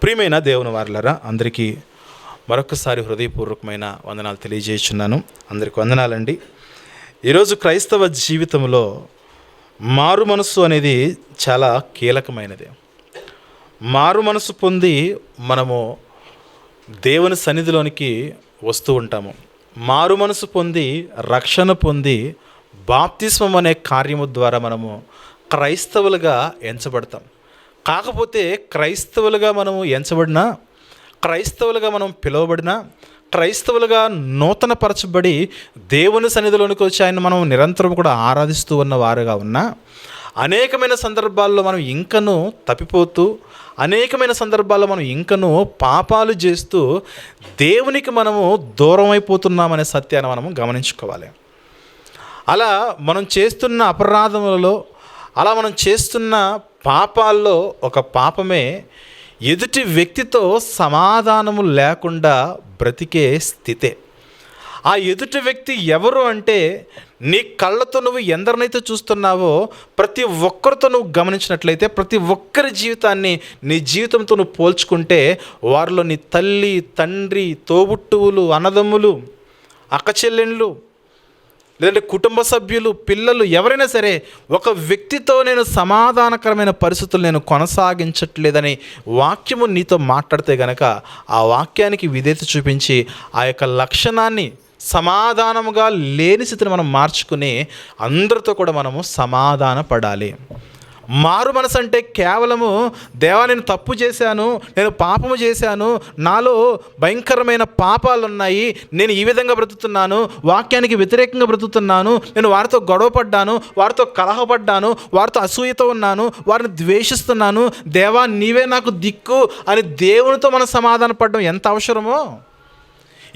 ప్రియమైన దేవుని వారలారా, అందరికీ మరొకసారి హృదయపూర్వకమైన వందనాలు తెలియజేస్తున్నాను. అందరికీ వందనాలండి. ఈరోజు క్రైస్తవ జీవితంలో మారు మనస్సు అనేది చాలా కీలకమైనది. మారు మనస్సు పొంది మనము దేవుని సన్నిధిలోనికి వస్తూ ఉంటాము. మారు మనసు పొంది రక్షణ పొంది బాప్తిస్మం అనే కార్యము ద్వారా మనము క్రైస్తవులుగా ఎంచబడతాం. కాకపోతే క్రైస్తవులుగా మనము ఎంచబడినా, క్రైస్తవులుగా మనం పిలువబడినా, క్రైస్తవులుగా నూతనపరచబడి దేవుని సన్నిధిలోనికి వచ్చి ఆయన మనం నిరంతరం కూడా ఆరాధిస్తూ ఉన్న వారుగా ఉన్నా, అనేకమైన సందర్భాల్లో మనం ఇంకనూ తప్పిపోతూ, అనేకమైన సందర్భాల్లో మనం ఇంకనూ పాపాలు చేస్తూ దేవునికి మనము దూరం అయిపోతున్నామనే సత్యాన్ని మనము గమనించుకోవాలి. అలా మనం చేస్తున్న అపరాధములలో, అలా మనం చేస్తున్న పాపాల్లో ఒక పాపమే ఎదుటి వ్యక్తితో సమాధానము లేకుండా బ్రతికే స్థితే. ఆ ఎదుటి వ్యక్తి ఎవరు అంటే, నీ కళ్ళతో నువ్వు ఎందరినైతే చూస్తున్నావో ప్రతి ఒక్కరితో నువ్వు గమనించినట్లయితే, ప్రతి ఒక్కరి జీవితాన్ని నీ జీవితంతో నువ్వు పోల్చుకుంటే, వారిలో నీ తల్లి, తండ్రి, తోబుట్టువులు, అన్నదమ్ములు, అక్కచెల్లెళ్ళు, లేదంటే కుటుంబ సభ్యులు, పిల్లలు, ఎవరైనా సరే ఒక వ్యక్తితో నేను సమాధానకరమైన పరిస్థితులు నేను కొనసాగించట్లేదని వాక్యము నీతో మాట్లాడితే గనక, ఆ వాక్యానికి విధేయత చూపించి ఆ యొక్క లక్షణాన్ని, సమాధానముగా లేని స్థితిని మనం మార్చుకుని అందరితో కూడా మనము సమాధాన పడాలి. మారు మనసు అంటే కేవలము దేవా నేను తప్పు చేశాను, నేను పాపము చేశాను, నాలో భయంకరమైన పాపాలు ఉన్నాయి, నేను ఈ విధంగా బ్రతుకుతున్నాను, వాక్యానికి వ్యతిరేకంగా బ్రతుకుతున్నాను, నేను వారితో గొడవపడ్డాను, వారితో కలహపడ్డాను, వారితో అసూయతో ఉన్నాను, వారిని ద్వేషిస్తున్నాను, దేవా నీవే నాకు దిక్కు అని దేవునితో మనం సమాధాన పడడం ఎంత అవసరమో.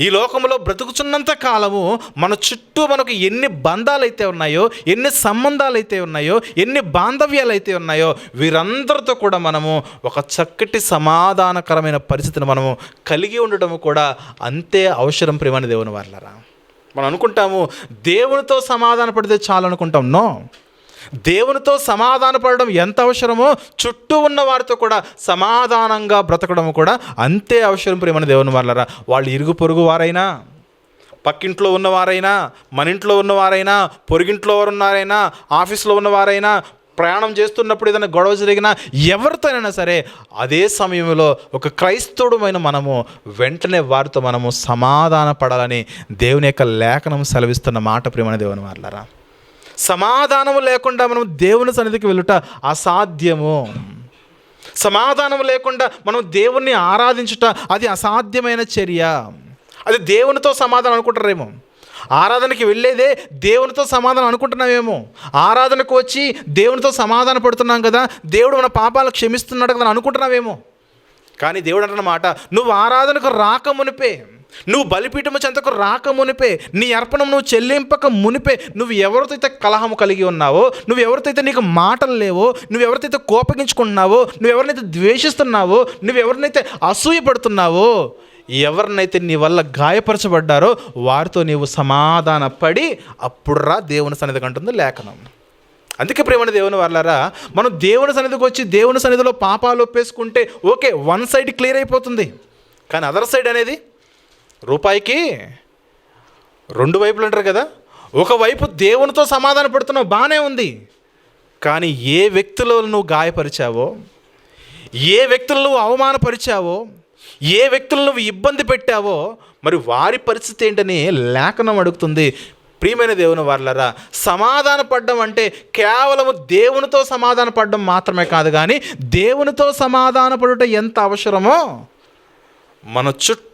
ఈ లోకంలో బ్రతుకుతున్నంత కాలము మన చుట్టూ మనకు ఎన్ని బంధాలు అయితే ఉన్నాయో, ఎన్ని సంబంధాలు అయితే ఉన్నాయో, ఎన్ని బాంధవ్యాలు అయితే ఉన్నాయో, వీరందరితో కూడా మనము ఒక చక్కటి సమాధానకరమైన పరిస్థితిని మనము కలిగి ఉండడం కూడా అంతే అవసరం. ప్రియమైన దేవుని వారలారా, మనం అనుకుంటాము దేవునితో సమాధాన పడితే చాలు అనుకుంటాం. నో, దేవునితో సమాధాన పడడం ఎంత అవసరమో చుట్టూ ఉన్న వారితో కూడా సమాధానంగా బ్రతకడం కూడా అంతే అవసరం. ప్రియమైన దేవుని వారలారా, వాళ్ళు ఇరుగు పొరుగు వారైనా, పక్కింట్లో ఉన్నవారైనా, మన ఇంట్లో ఉన్నవారైనా, పొరుగింట్లో ఉన్నారైనా, ఆఫీస్లో ఉన్నవారైనా, ప్రయాణం చేస్తున్నప్పుడు ఏదైనా గొడవ జరిగినా, ఎవరితోనైనా సరే అదే సమయంలో ఒక క్రైస్తవుడమైన మనము వెంటనే వారితో మనము సమాధాన పడాలని దేవుని యొక్క లేఖనం సెలవిస్తున్న మాట. ప్రియమైన దేవుని వారలారా, సమాధానము లేకుండా మనం దేవుని సన్నిధికి వెళ్ళుట అసాధ్యము. సమాధానం లేకుండా మనం దేవుణ్ణి ఆరాధించుట అది అసాధ్యమైన చర్య. అది దేవునితో సమాధానం అనుకుంటారేమో. ఆరాధనకి వెళ్ళేదే దేవునితో సమాధానం అనుకుంటున్నామేమో. ఆరాధనకు వచ్చి దేవునితో సమాధాన పడుతున్నాం కదా, దేవుడు మన పాపాలు క్షమిస్తున్నాడు కదా అనుకుంటున్నామేమో. కానీ దేవుడు అంటున్నమాట, నువ్వు ఆరాధనకు రాక మునిపే, నువ్వు బలిపీఠము చెంతకు రాక మునిపే, నీ అర్పణం నువ్వు చెల్లింపక మునిపే, నువ్వు ఎవరితో అయితే కలహము కలిగి ఉన్నావో, నువ్వు ఎవరితో అయితే నీకు మాటలు లేవో, నువ్వు ఎవరితో కోపగించుకుంటున్నావో, నువ్వు ఎవరినైతే ద్వేషిస్తున్నావో, నువ్వు ఎవరినైతే అసూయపడుతున్నావో, ఎవరినైతే నీ వల్ల గాయపరచబడ్డారో వారితో నీవు సమాధాన పడి అప్పుడు రా దేవుని సన్నిధికి అంటుంది లేఖనం. అందుకే ప్రియమైన దేవుని వారలారా, మనం దేవుని సన్నిధికి వచ్చి దేవుని సన్నిధిలో పాపాలు ఒప్పేసుకుంటే ఓకే, వన్ సైడ్ క్లియర్ అయిపోతుంది. కానీ అదర్ సైడ్ అనేది రూపాయికి రెండు వైపులు అంటారు కదా. ఒకవైపు దేవునితో సమాధాన పడుతున్నావు, బాగానే ఉంది. కానీ ఏ వ్యక్తులను నువ్వు గాయపరిచావో, ఏ వ్యక్తులను నువ్వు అవమానపరిచావో, ఏ వ్యక్తులను నువ్వు ఇబ్బంది పెట్టావో, మరి వారి పరిస్థితి ఏంటని లేఖనం అడుగుతుంది. ప్రియమైన దేవుని వారలారా, సమాధాన పడడం అంటే కేవలము దేవునితో సమాధాన పడడం మాత్రమే కాదు, కానీ దేవునితో సమాధాన పడుట ఎంత అవసరమో మన చుట్టూ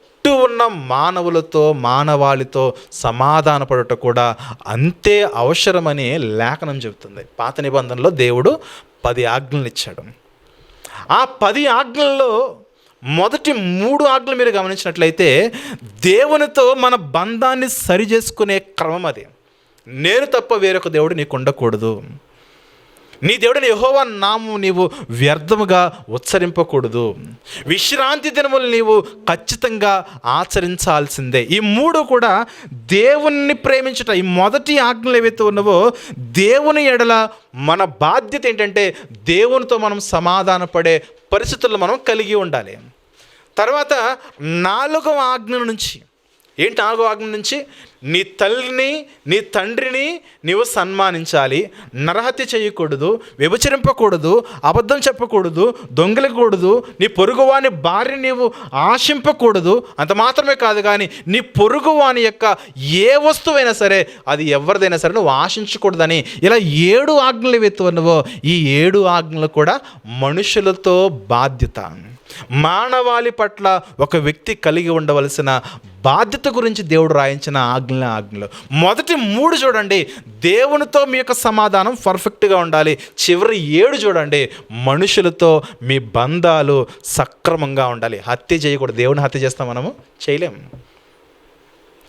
ఉన్న మానవులతో, మానవాళితో సమాధాన పడుట కూడా అంతే అవసరమని లేఖనం చెబుతుంది. పాత నిబంధనలో దేవుడు 10 ఆజ్ఞలు ఇచ్చాడు. ఆ 10 ఆజ్ఞల్లో మొదటి 3 ఆజ్ఞలు మీరు గమనించినట్లయితే దేవునితో మన బంధాన్ని సరి చేసుకునే క్రమం అది. నేను తప్ప వేరొక దేవుడు నీకు ఉండకూడదు, నీ దేవుడిని యెహోవా నామము నీవు వ్యర్థముగా ఉచ్చరింపకూడదు, విశ్రాంతి దినములు నీవు ఖచ్చితంగా ఆచరించాల్సిందే. ఈ 3 కూడా దేవుణ్ణి ప్రేమించుట. ఈ మొదటి ఆజ్ఞలు ఏవైతే ఉన్నావో, దేవుని ఎడల మన బాధ్యత ఏంటంటే దేవునితో మనం సమాధాన పడే పరిస్థితుల్లో మనం కలిగి ఉండాలి. తర్వాత 4వ ఆజ్ఞ నుంచి, ఏంటి 4వ ఆజ్ఞ నుంచి? నీ తల్లిని నీ తండ్రిని నీవు సన్మానించాలి, నరహత్య చేయకూడదు, వ్యభిచరింపకూడదు, అబద్ధం చెప్పకూడదు, దొంగలకూడదు, నీ పొరుగువాని భార్య నీవు ఆశింపకూడదు. అంత మాత్రమే కాదు, కానీ నీ పొరుగువాని యొక్క ఏ వస్తువైనా సరే అది ఎవరిదైనా సరే నువ్వు ఆశించకూడదని, ఇలా 7 ఆజ్ఞలు ఏవైతున్నావో ఈ 7 ఆజ్ఞలు కూడా మనుషులతో బాధ్యత, మానవాళి పట్ల ఒక వ్యక్తి కలిగి ఉండవలసిన బాధ్యత గురించి దేవుడు రాయించిన ఆజ్ఞలు. మొదటి 3 చూడండి, దేవునితో మీ యొక్క సమాధానం పర్ఫెక్ట్గా ఉండాలి. చివరి 7 చూడండి, మనుషులతో మీ బంధాలు సక్రమంగా ఉండాలి. హత్య చేయకూడదు. దేవుని హత్య చేస్తాం మనము? చేయలేము.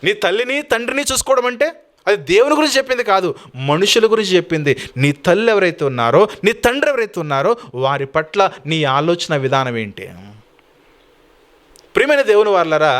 నీ తల్లిని తండ్రిని చూసుకోవడం అంటే అది దేవుని గురించి చెప్పింది కాదు, మనుషుల గురించి చెప్పింది. నీ తల్లి ఎవరైతే ఉన్నారో, నీ తండ్రి ఎవరైతే ఉన్నారో వారి పట్ల నీ ఆలోచన విధానం ఏంటి? ప్రియమైన దేవుని వారలారా,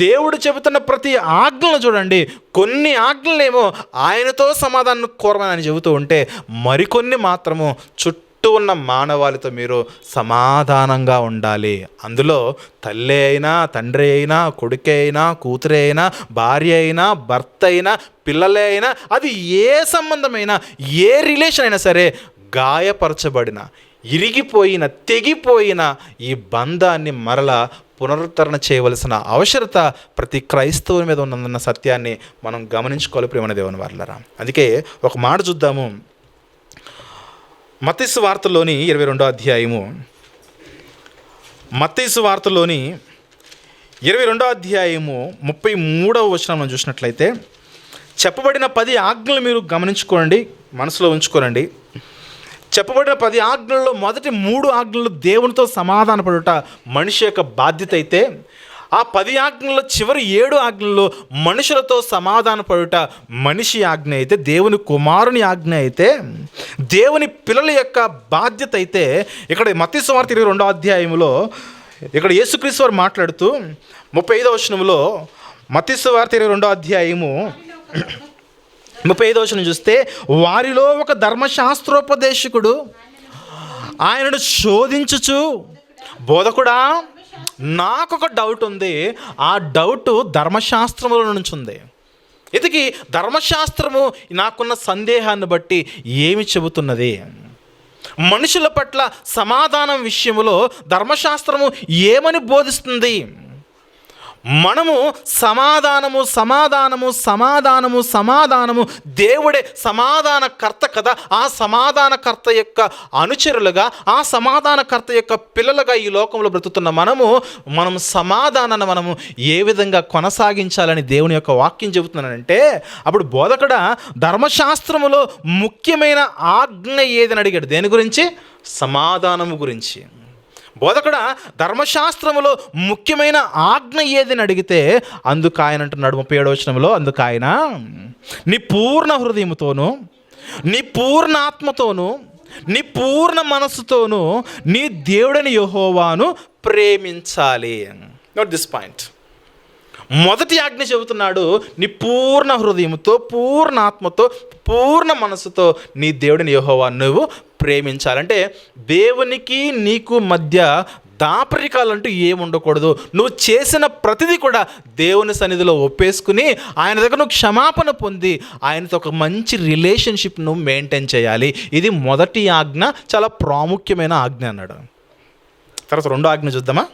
దేవుడు చెబుతున్న ప్రతి ఆజ్ఞలు చూడండి, కొన్ని ఆజ్ఞలేమో ఆయనతో సమాధానం కోరమని ఆయన చెబుతూ ఉంటే, మరికొన్ని మాత్రము చుట్టూ ఉన్న మానవాళితో మీరు సమాధానంగా ఉండాలి. అందులో తల్లి అయినా, తండ్రి అయినా, కొడుకే అయినా, కూతురే అయినా, భార్య అయినా, భర్త అయినా, పిల్లలే అయినా, అది ఏ సంబంధమైనా, ఏ రిలేషన్ అయినా సరే, గాయపరచబడిన, ఇరిగిపోయిన, తెగిపోయిన ఈ బంధాన్ని మరలా పునరుద్ధరణ చేయవలసిన అవసరత ప్రతి క్రైస్తవుని మీద ఉన్నదన్న సత్యాన్ని మనం గమనించుకోవాలి. ప్రియమైన దేవుని వారలారా, అందుకే ఒక మాట చూద్దాము. మత్తయి సువార్తలోని 22వ అధ్యాయము, మత్తయి సువార్తలోని 22వ అధ్యాయము 33వ వచనం మనం చూసినట్లయితే, చెప్పబడిన 10 ఆజ్ఞలు మీరు గమనించుకోండి, మనసులో ఉంచుకోనండి. చెప్పబడిన 10 ఆజ్ఞల్లో మొదటి 3 ఆజ్ఞలు దేవునితో సమాధానపడుట మనిషి యొక్క బాధ్యత అయితే, ఆ 10 ఆజ్ఞల్లో చివరి 7 ఆజ్ఞల్లో మనుషులతో సమాధానపడుట మనిషి ఆజ్ఞ అయితే, దేవుని కుమారుని ఆజ్ఞ అయితే, దేవుని పిల్లల యొక్క బాధ్యత అయితే, ఇక్కడ మత్తయి సువార్త 22వ అధ్యాయంలో ఇక్కడ యేసుక్రీస్తు వారు మాట్లాడుతూ 35వ వచనంలో, మత్తయి సువార్త 22వ అధ్యాయము 35వ వచనం చూస్తే, వారిలో ఒక ధర్మశాస్త్రోపదేశకుడు ఆయనను శోధించుచు, బోధకుడా నాకొక డౌట్ ఉంది, ఆ డౌట్ ధర్మశాస్త్రముల నుంచి ఉంది. ఇదికి ధర్మశాస్త్రము నాకున్న సందేహాన్ని బట్టి ఏమి చెబుతున్నది? మనుషుల పట్ల సమాధానం విషయంలో ధర్మశాస్త్రము ఏమని బోధిస్తుంది? మనము సమాధానము సమాధానము సమాధానము సమాధానము, దేవుడే సమాధానకర్త కదా, ఆ సమాధానకర్త యొక్క అనుచరులుగా, ఆ సమాధానకర్త యొక్క పిల్లలుగా ఈ లోకంలో బ్రతుకుతున్న మనం సమాధానాన్ని మనము ఏ విధంగా కొనసాగించాలని దేవుని యొక్క వాక్యం చెబుతున్నానంటే, అప్పుడు బోధకుడా ధర్మశాస్త్రములో ముఖ్యమైన ఆజ్ఞ ఏదని అడిగాడు. దేని గురించి? సమాధానము గురించి. బోధకుడ ధర్మశాస్త్రములో ముఖ్యమైన ఆజ్ఞ ఏదని అడిగితే, అందుకు ఆయన అంటున్నాడు 37వ వచనంలో, అందుకు ఆయన నీ పూర్ణ హృదయముతోను, నీ పూర్ణ ఆత్మతోను, నీ పూర్ణ మనస్సుతోను నీ దేవుడని యెహోవాను ప్రేమించాలి. Note this point. మొదటి ఆజ్ఞ చెబుతున్నాడు, నీ పూర్ణ హృదయముతో, పూర్ణ ఆత్మతో, పూర్ణ మనస్సుతో నీ దేవుడిని యెహోవాను నువ్వు ప్రేమించాలంటే, దేవునికి నీకు మధ్య దాపరికాలంటూ ఏముండకూడదు. నువ్వు చేసిన ప్రతిదీ కూడా దేవుని సన్నిధిలో ఒప్పేసుకుని ఆయన దగ్గర నువ్వు క్షమాపణ పొంది ఆయనతో ఒక మంచి రిలేషన్షిప్ నువ్వు మెయింటైన్ చేయాలి. ఇది మొదటి ఆజ్ఞ, చాలా ప్రాముఖ్యమైన ఆజ్ఞ అన్నాడు. తర్వాత 2వ ఆజ్ఞ చూద్దామా?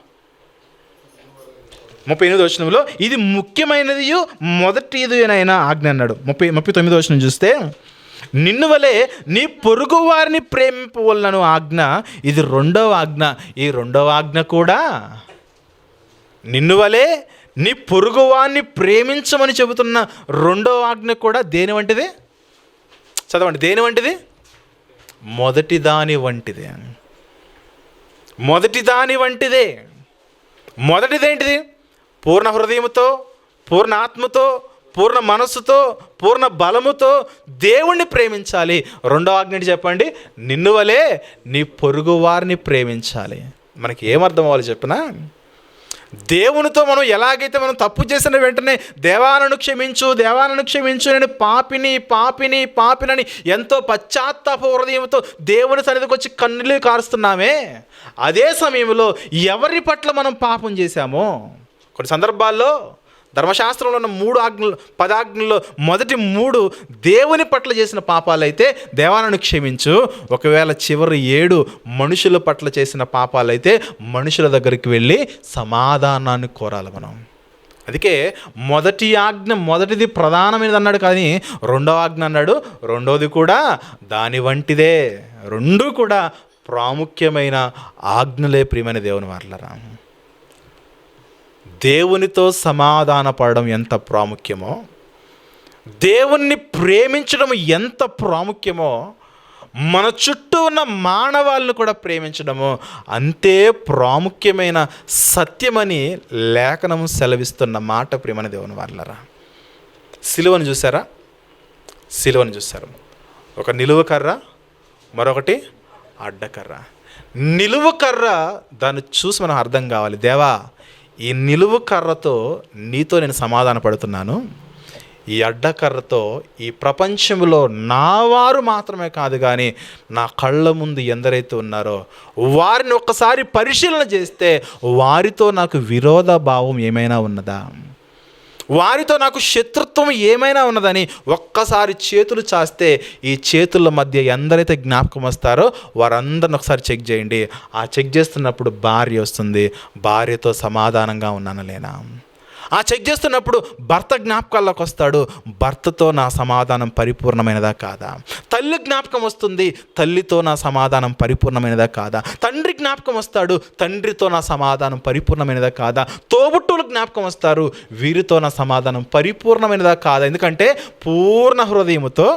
38వ వచనంలో, ఇది ముఖ్యమైనది మొదటిదైన ఆజ్ఞ అన్నాడు. 39వ వచనం చూస్తే, నిన్ను వలె నీ పొరుగు వారిని ప్రేమింపవలనను ఆజ్ఞ, ఇది 2వ ఆజ్ఞ. ఈ 2వ ఆజ్ఞ కూడా నిన్ను వలె నీ పొరుగు వారిని ప్రేమించమని చెబుతున్న 2వ ఆజ్ఞ కూడా దేని వంటిది? చదవండి, దేని వంటిది? మొదటి దాని వంటిదే. మొదటి దాని వంటిదే. మొదటిదేంటిది? పూర్ణ హృదయముతో, పూర్ణ ఆత్మతో, పూర్ణ మనస్సుతో, పూర్ణ బలముతో దేవుణ్ణి ప్రేమించాలి. 2వ ఆజ్ఞ చెప్పండి, నిన్ను వలె నీ పొరుగు వారిని ప్రేమించాలి. మనకి ఏమర్థం అవ్వాలి చెప్పినా, దేవునితో మనం ఎలాగైతే మనం తప్పు చేసిన వెంటనే దేవాలను క్షమించు నేను పాపినని ఎంతో పశ్చాత్తాప హృదయంతో దేవుని సన్నిధికి వచ్చి కన్నీళ్ళు కారుస్తున్నామే, అదే సమయంలో ఎవరి పట్ల మనం పాపం చేశామో, కొన్ని సందర్భాల్లో ధర్మశాస్త్రంలో ఉన్న 10 ఆజ్ఞల్లో మొదటి 3 దేవుని పట్ల చేసిన పాపాలైతే దేవాలను క్షమించు, ఒకవేళ చివరి 7 మనుషుల పట్ల చేసిన పాపాలైతే మనుషుల దగ్గరికి వెళ్ళి సమాధానాన్ని కోరాలి మనం. అందుకే మొదటి ఆజ్ఞ మొదటిది ప్రధానమైనది అన్నాడు, కానీ రెండవ ఆజ్ఞ అన్నాడు రెండవది కూడా దాని వంటిదే. 2 కూడా ప్రాముఖ్యమైన ఆజ్ఞలే ప్రియమైన దేవుని వారలారా. దేవునితో సమాధాన పడడం ఎంత ప్రాముఖ్యమో, దేవుణ్ణి ప్రేమించడం ఎంత ప్రాముఖ్యమో, మన చుట్టూ ఉన్న మానవాళ్ళను కూడా ప్రేమించడము అంతే ప్రాముఖ్యమైన సత్యమని లేఖనం సెలవిస్తున్న మాట ప్రియమైన దేవుని వారలారా. సిలువను చూసారా? సిలువను చూశారు. ఒక నిలువ కర్ర, మరొకటి అడ్డకర్ర. నిలువ కర్ర దాన్ని చూసి మనం అర్థం కావాలి, దేవా ఈ నిలువు కర్రతో నీతో నేను సమాధాన పడుతున్నాను, ఈ అడ్డకర్రతో ఈ ప్రపంచంలో నా వారు మాత్రమే కాదు కానీ నా కళ్ళ ముందు ఎందరైతే ఉన్నారో వారిని ఒక్కసారి పరిశీలన చేస్తే వారితో నాకు విరోధ భావం ఏమైనా ఉన్నదా, వారితో నాకు శత్రుత్వం ఏమైనా ఉన్నదని ఒక్కసారి చేతులు చాస్తే ఈ చేతుల మధ్య ఎందరైతే జ్ఞాపకం వస్తారో వారందరిని ఒకసారి చెక్ చేయండి. ఆ చెక్ చేస్తున్నప్పుడు భార్య వస్తుంది, భార్యతో సమాధానంగా ఉన్నాను లేనా. ఆ చెక్ చేస్తున్నప్పుడు భర్త జ్ఞాపకాల్లోకి వస్తాడు, భర్తతో నా సమాధానం పరిపూర్ణమైనదా కాదా. తల్లి జ్ఞాపకం వస్తుంది, తల్లితో నా సమాధానం పరిపూర్ణమైనదా కాదా. తండ్రి జ్ఞాపకం వస్తాడు, తండ్రితో నా సమాధానం పరిపూర్ణమైనదా కాదా. తోబుట్టువులు జ్ఞాపకం వస్తారు, వీరితో నా సమాధానం పరిపూర్ణమైనదా కాదా. ఎందుకంటే పూర్ణ హృదయముతో,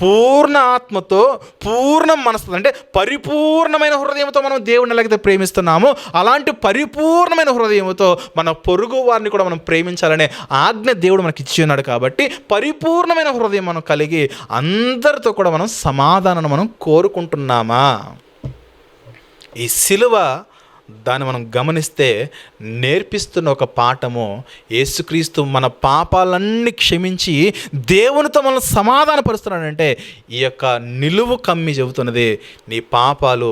పూర్ణ ఆత్మతో, పూర్ణ మనసు, అంటే పరిపూర్ణమైన హృదయంతో మనం దేవుడిని ఎలాగైతే ప్రేమిస్తున్నామో అలాంటి పరిపూర్ణమైన హృదయంతో మన పొరుగు వారిని కూడా మనం ప్రేమించాలనే ఆజ్ఞ దేవుడు మనకి ఇచ్చి ఉన్నాడు. కాబట్టి పరిపూర్ణమైన హృదయం మనం కలిగి అందరితో కూడా మనం సమాధానాన్ని మనం కోరుకుంటున్నామా. ఈ సిలువ దాన్ని మనం గమనిస్తే నేర్పిస్తున్న ఒక పాఠము, యేసుక్రీస్తు మన పాపాలన్నీ క్షమించి దేవునితో మనం సమాధానపరుస్తున్నాడంటే ఈ యొక్క నిలువు కమ్మి చెబుతున్నది నీ పాపాలు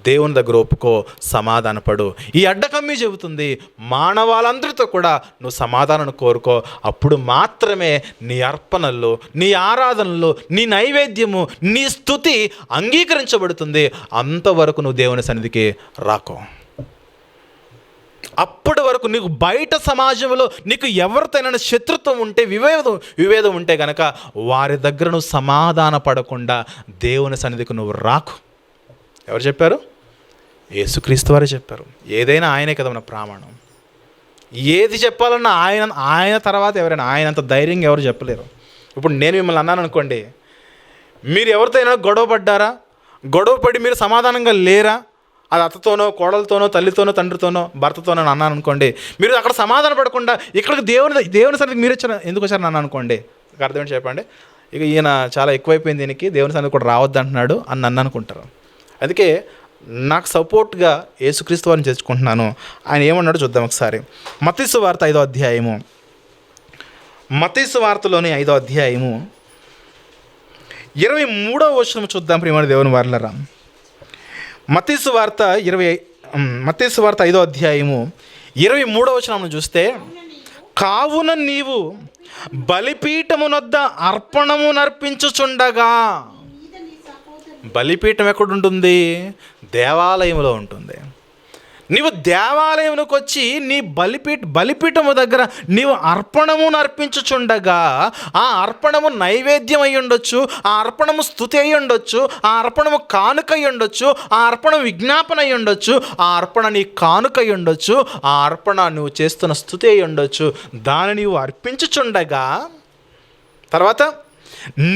దేవుని దగ్గర ఒప్పుకో, సమాధానపడు. ఈ అడ్డకమ్మి చెబుతుంది మానవాళ్ళందరితో కూడా నువ్వు సమాధానం కోరుకో, అప్పుడు మాత్రమే నీ అర్పణల్లో, నీ ఆరాధనలో, నీ నైవేద్యము, నీ స్తుతి అంగీకరించబడుతుంది. అంతవరకు నువ్వు దేవుని సన్నిధికి రాకో. అప్పటి వరకు నీకు బయట సమాజంలో నీకు ఎవరితోనైనా శత్రుత్వం ఉంటే, విభేదం ఉంటే కనుక వారి దగ్గర నువ్వు సమాధాన పడకుండా దేవుని సన్నిధికి నువ్వు రాకు. ఎవరు చెప్పారు? యేసుక్రీస్తు వారే చెప్పారు. ఏదైనా ఆయనే కదా మన ప్రమాణం. ఏది చెప్పాలన్నా ఆయన తర్వాత ఎవరైనా, ఆయనంత ధైర్యంగా ఎవరు చెప్పలేరు. ఇప్పుడు నేను మిమ్మల్ని అన్నాను అనుకోండి, మీరు ఎవరితో అయినా గొడవ పడ్డారా, గొడవ పడి మీరు సమాధానంగా లేరా, అది అత్తతోనో, కోడలతోనో, తల్లితోనో, తండ్రితోనో, భర్తతోనో అన్నాను అనుకోండి, మీరు అక్కడ సమాధాన పడకుండా ఇక్కడికి దేవుని సన్నిధికి మీరు ఎందుకు వచ్చారని అన్నాను అనుకోండి, అర్థం ఏంటి చెప్పండి. ఇక ఈయన చాలా ఎక్కువైపోయింది, దీనికి దేవుని సన్నిధికి కూడా రావద్దు అంటున్నాడు అని నన్ను అనుకుంటారు. అందుకే నాకు సపోర్ట్గా యేసుక్రీస్తు వారిని చేర్చుకుంటున్నాను. ఆయన ఏమన్నాడో చూద్దాం ఒకసారి. మత్తయి సువార్త 5వ అధ్యాయము, మత్తయి సువార్తలోని 5వ అధ్యాయము 23వ వచనం చూద్దాం ప్రియమైన దేవుని వారలారా. మత్తయి సువార్త 5వ అధ్యాయము 23వ వచనం చూస్తే, కావున నీవు బలిపీఠమునొద్ద అర్పణము నర్పించుచుండగా. బలిపీఠం ఎక్కడుంటుంది? దేవాలయంలో ఉంటుంది. నీవు దేవాలయంలోకి వచ్చి నీ బలిపీఠము దగ్గర నీవు అర్పణము నర్పించుచుండగా, ఆ అర్పణము నైవేద్యం అయి ఉండొచ్చు, ఆ అర్పణము స్తుతి అయి ఉండొచ్చు, ఆ అర్పణము కానుక అయి ఉండొచ్చు, ఆ అర్పణ విజ్ఞాపన అయి ఉండొచ్చు, ఆ అర్పణ నీ కానుక అయి ఉండొచ్చు, ఆ అర్పణ నువ్వు చేస్తున్న స్తుతి అయి ఉండొచ్చు. దాన్ని నీవు అర్పించుచుండగా, తర్వాత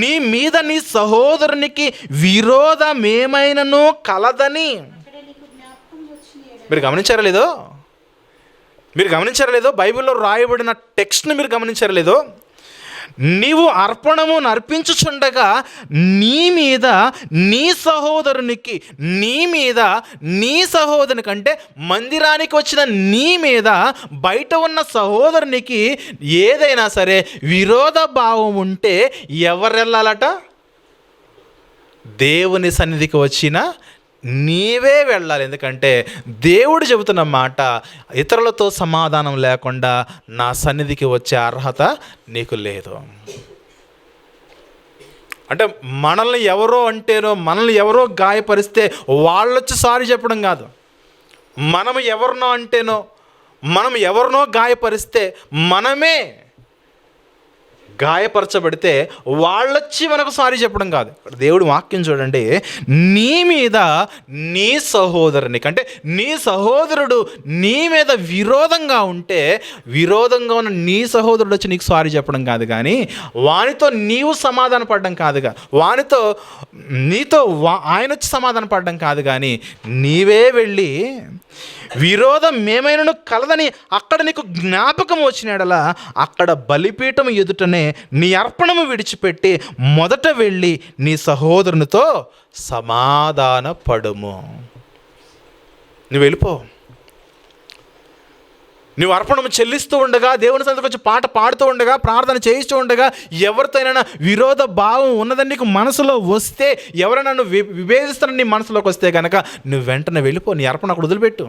నీ మీద నీ సహోదరునికి విరోధమేమైనను కలదని. మీరు గమనించారా లేదో? బైబిల్లో రాయబడిన టెక్స్ట్ని మీరు గమనించారా లేదో? నీవు అర్పణమును అర్పించుచుండగా నీ మీద నీ సహోదరునికి, నీ మీద నీ సహోదరుని కంటే మందిరానికి వచ్చిన నీ మీద బయట ఉన్న సహోదరునికి ఏదైనా సరే విరోధ భావం ఉంటే ఎవరు వెళ్ళాలట? దేవుని సన్నిధికి వచ్చిన నీవే వెళ్ళాలి. ఎందుకంటే దేవుడు చెబుతున్న మాట, ఇతరులతో సమాధానం లేకుండా నా సన్నిధికి వచ్చే అర్హత నీకు లేదు. అంటే మనల్ని ఎవరో అంటేనో, మనల్ని ఎవరో గాయపరిస్తే వాళ్ళొచ్చి సారీ చెప్పడం కాదు. మనం ఎవరినో అంటేనో, మనం ఎవరినో గాయపరిస్తే, మనమే గాయపరచబడితే వాళ్ళొచ్చి మనకు సారీ చెప్పడం కాదు. దేవుడు వాక్యం చూడండి, నీ మీద నీ సహోదరునికి, అంటే నీ సహోదరుడు నీ మీద విరోధంగా ఉంటే, విరోధంగా ఉన్న నీ సహోదరుడు వచ్చి నీకు సారీ చెప్పడం కాదు, కానీ వానితో నీవు సమాధాన పడడం కాదుగా, నీతో ఆయన వచ్చి సమాధాన పడడం కాదు, కానీ నీవే వెళ్ళి విరోధం ఏమైనా కలదని అక్కడ నీకు జ్ఞాపకం వచ్చినాడలా అక్కడ బలిపీఠం ఎదుటనే నీ అర్పణము విడిచిపెట్టి మొదట వెళ్ళి నీ సహోదరునితో సమాధాన పడుము. నువ్వు వెళ్ళిపో. నువ్వు అర్పణము చెల్లిస్తూ ఉండగా, దేవుని సన్నిధికి వచ్చి పాట పాడుతూ ఉండగా, ప్రార్థన చేయిస్తూ ఉండగా, ఎవరితోనైనా విరోధ భావం ఉన్నదని నీకు మనసులో వస్తే, ఎవరైనా నువ్వు విభేదిస్తానని నీ మనసులోకి వస్తే కనుక నువ్వు వెంటనే వెళ్ళిపో. నీ అర్పణ అక్కడ వదిలిపెట్టు.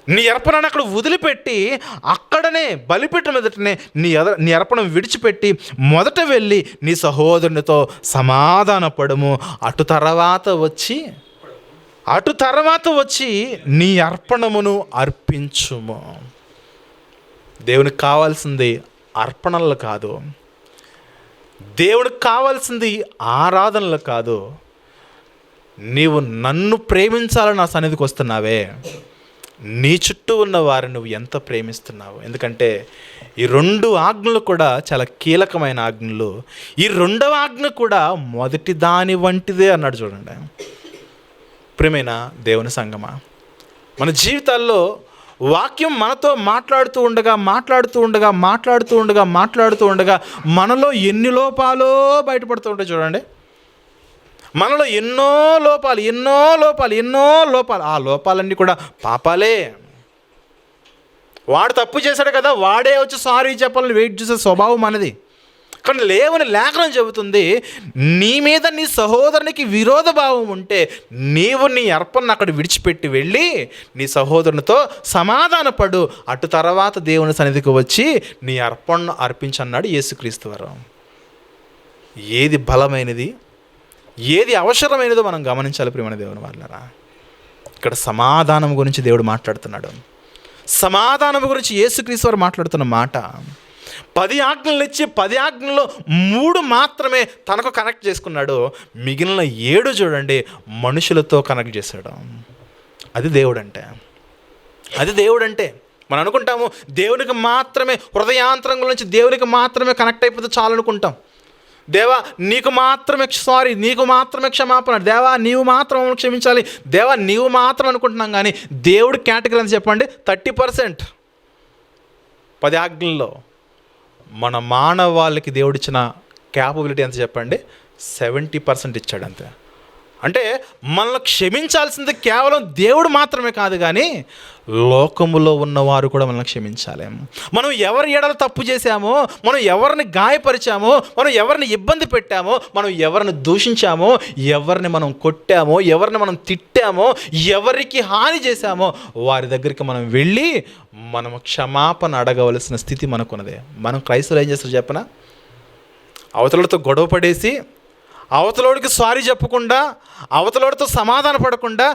నీ అర్పణను అక్కడ వదిలిపెట్టి అక్కడనే బలిపీఠం ఎదుటనే నీ అర్పణం విడిచిపెట్టి మొదట వెళ్ళి నీ సహోదరునితో సమాధాన పడము. అటు తర్వాత వచ్చి నీ అర్పణమును అర్పించుము. దేవునికి కావాల్సింది అర్పణలు కాదు, దేవునికి కావాల్సింది ఆరాధనలు కాదు. నీవు నన్ను ప్రేమించాలని నా సన్నిధికి వస్తున్నావే, నీ చుట్టూ ఉన్న వారిని నువ్వు ఎంత ప్రేమిస్తున్నావు. ఎందుకంటే ఈ 2 ఆజ్ఞలు కూడా చాలా కీలకమైన ఆజ్ఞలు. ఈ 2వ ఆజ్ఞ కూడా మొదటి దాని వంటిదే అన్నాడు. చూడండి ప్రియమైన దేవుని సంగమా, మన జీవితాల్లో వాక్యం మనతో మాట్లాడుతూ ఉండగా మనలో ఎన్ని లోపాలో బయటపడుతూ ఉంటాయి. చూడండి, మనలో ఎన్నో లోపాలు. ఆ లోపాలన్నీ కూడా పాపాలే. వాడు తప్పు చేశాడు కదా, వాడే వచ్చి సారీ చెప్పాలని వెయిట్ చేసే స్వభావం మనది. కానీ లేఖనం చెబుతుంది, నీ మీద నీ సహోదరునికి విరోధ భావం ఉంటే నీవు నీ అర్పణను అక్కడ విడిచిపెట్టి వెళ్ళి నీ సహోదరునితో సమాధాన పడు. అటు తర్వాత దేవుని సన్నిధికి వచ్చి నీ అర్పణను అర్పించన్నాడు యేసుక్రీస్తు వారు. ఏది బలమైనది, ఏది అవసరమైనదో మనం గమనించాలి ప్రియమైన దేవుని వాళ్ళరా. ఇక్కడ సమాధానం గురించి దేవుడు మాట్లాడుతున్నాడు. సమాధానం గురించి యేసుక్రీస్తు వారు మాట్లాడుతున్న మాట, 10 ఆజ్ఞలు ఇచ్చి 10 ఆజ్ఞల్లో 3 మాత్రమే తనకు కనెక్ట్ చేసుకున్నాడు. మిగిలిన 7 చూడండి మనుషులతో కనెక్ట్ చేశాడు. అది దేవుడు అంటే మనం అనుకుంటాము దేవునికి మాత్రమే, హృదయాంతరంగం నుంచి దేవునికి మాత్రమే కనెక్ట్ అయిపోతే చాలు అనుకుంటాం. దేవా నీకు మాత్రమే క్షమాపణ, దేవా నీవు మాత్రం క్షమించాలి, దేవా నీవు మాత్రం అనుకుంటున్నాం. కానీ దేవుడి కేటగిరీ అని చెప్పండి 30%. 10 ఆజ్ఞల్లో మన మానవాళికి దేవుడిచ్చిన క్యాపబిలిటీ ఎంత చెప్పండి? 70% ఇచ్చాడు అంతే. అంటే మనల్ని క్షమించాల్సింది కేవలం దేవుడు మాత్రమే కాదు, కానీ లోకములో ఉన్నవారు కూడా మనల్ని క్షమించాలి. మనం ఎవరి ఎడల తప్పు చేశామో, మనం ఎవరిని గాయపరిచామో, మనం ఎవరిని ఇబ్బంది పెట్టామో, మనం ఎవరిని దూషించామో, ఎవరిని మనం కొట్టామో, ఎవరిని మనం తిట్టామో, ఎవరికి హాని చేశామో వారి దగ్గరికి మనం వెళ్ళి మనం క్షమాపణ అడగవలసిన స్థితి మనకున్నదే. మనం క్రైస్తవులు ఏం చేస్తారు చెప్పనా? అవతలతో గొడవ పడేసి, అవతలోడికి సారీ చెప్పకుండా, అవతలోడితో సమాధాన పడకుండా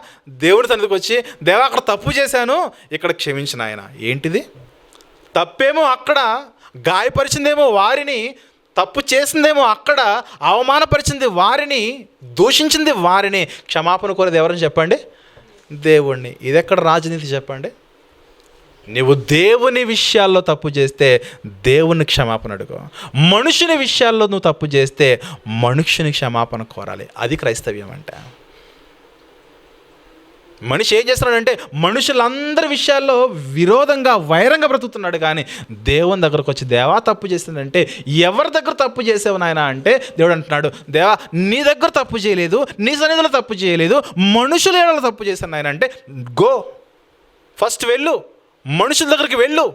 దేవుడి సన్నిధికి వచ్చి, దేవా అక్కడ తప్పు చేశాను, ఇక్కడ క్షమించిన ఆయన. ఏంటిది? తప్పేమో అక్కడ, గాయపరిచిందేమో వారిని, తప్పు చేసిందేమో అక్కడ, అవమానపరిచింది వారిని, దూషించింది వారిని, క్షమాపణ కోరేది ఎవరని చెప్పండి? దేవుణ్ణి. ఇది ఎక్కడ రాజనీతి చెప్పండి? నువ్వు దేవుని విషయాల్లో తప్పు చేస్తే దేవుని క్షమాపణ అడుగు. మనుషుని విషయాల్లో నువ్వు తప్పు చేస్తే మనుషుని క్షమాపణ కోరాలి. అది క్రైస్తవ్యం అంటే. మనిషి ఏం చేస్తున్నాడంటే మనుషులందరి విషయాల్లో విరోధంగా వైరంగా బ్రతుకుతున్నాడు. కానీ దేవుని దగ్గరకు వచ్చి దేవా తప్పు చేసిందంటే, ఎవరి దగ్గర తప్పు చేసావు నాయన అంటే దేవుడు అంటున్నాడు, దేవా నీ దగ్గర తప్పు చేయలేదు, నీ సన్నిధిలో తప్పు చేయలేదు, మనుషుల ఏడలో తప్పు చేశాను నాయన అంటే గో ఫస్ట్ వెళ్ళు, మనుషుల దగ్గరికి వెళ్ళు.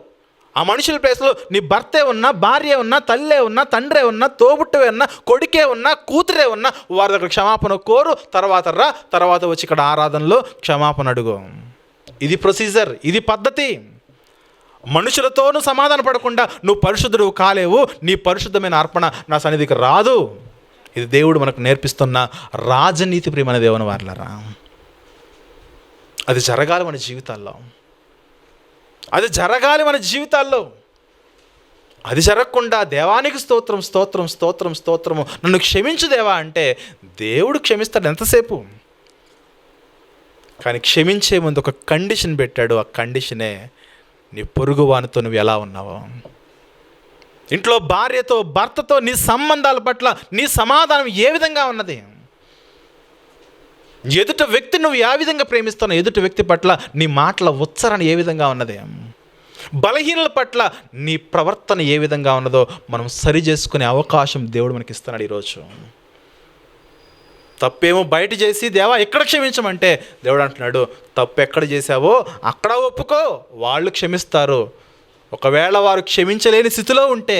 ఆ మనుషుల ప్లేస్లో నీ భర్తే ఉన్నా, భార్య ఉన్నా, తల్లే ఉన్నా, తండ్రే ఉన్నా, తోబుట్టువే ఉన్నా, కొడుకే ఉన్నా, కూతురే ఉన్నా, వారి దగ్గర క్షమాపణ కోరు. తర్వాత వచ్చి ఇక్కడ ఆరాధనలో క్షమాపణ అడుగు. ఇది ప్రొసీజర్, ఇది పద్ధతి. మనుషులతోనూ సమాధాన పడకుండా నువ్వు పరిశుద్ధుడు కాలేవు, నీ పరిశుద్ధమైన అర్పణ నా సన్నిధికి రాదు. ఇది దేవుడు మనకు నేర్పిస్తున్న రాజనీతి. ప్రియమైన దేవుని వారలారా, అది జరగాలి మన జీవితాల్లో, అది జరగాలి మన జీవితాల్లో. అది జరగకుండా దేవానికి స్తోత్రం స్తోత్రం స్తోత్రం స్తోత్రము, నన్ను క్షమించు దేవా అంటే దేవుడు క్షమిస్తాడు ఎంతసేపు. కానీ క్షమించే ముందు ఒక కండిషన్ పెట్టాడు. ఆ కండిషనే నీ పొరుగు వానితో నువ్వు ఎలా ఉన్నావో. ఇంట్లో భార్యతో, భర్తతో నీ సంబంధాల పట్ల నీ సమాధానం ఏ విధంగా ఉన్నది? ఎదుటి వ్యక్తి నువ్వు ఏ విధంగా ప్రేమిస్తున్నావు? ఎదుటి వ్యక్తి పట్ల నీ మాటల ఉచ్చారణ ఏ విధంగా ఉన్నది? బలహీనల పట్ల నీ ప్రవర్తన ఏ విధంగా ఉన్నదో మనం సరి చేసుకునే అవకాశం దేవుడు మనకి ఇస్తున్నాడు ఈరోజు. తప్పేమో బయట చేసి దేవా ఎక్కడ క్షమించమంటే దేవుడు అంటున్నాడు, తప్పు ఎక్కడ చేశావో అక్కడ ఒప్పుకో, వాళ్ళు క్షమిస్తారు. ఒకవేళ వారు క్షమించలేని స్థితిలో ఉంటే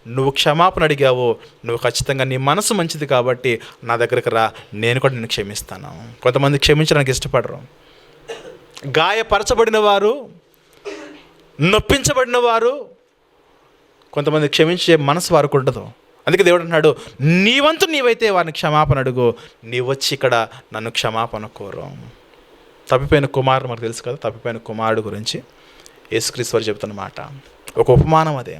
నువ్వు క్షమాపణ అడిగావు, నువ్వు ఖచ్చితంగా నీ మనసు మంచిది కాబట్టి నా దగ్గరికి రా, నేను కూడా నిన్ను క్షమిస్తాను. కొంతమంది క్షమించడానికి ఇష్టపడరు. గాయపరచబడిన వారు, నొప్పించబడిన వారు, కొంతమంది క్షమించే మనసు వారికి ఉండదు. అందుకే దేవుడు అంటున్నాడు, నీ వంతు నీవైతే వారిని క్షమాపణ అడుగు, నీవు వచ్చి ఇక్కడ నన్ను క్షమాపణ కోరు. తప్పిపోయిన కుమారుడు మనకు తెలుసు కదా, తప్పిపోయిన కుమారుడు గురించి యేసుక్రీస్తు వారు చెబుతున్న మాట ఒక ఉపమానం. అదే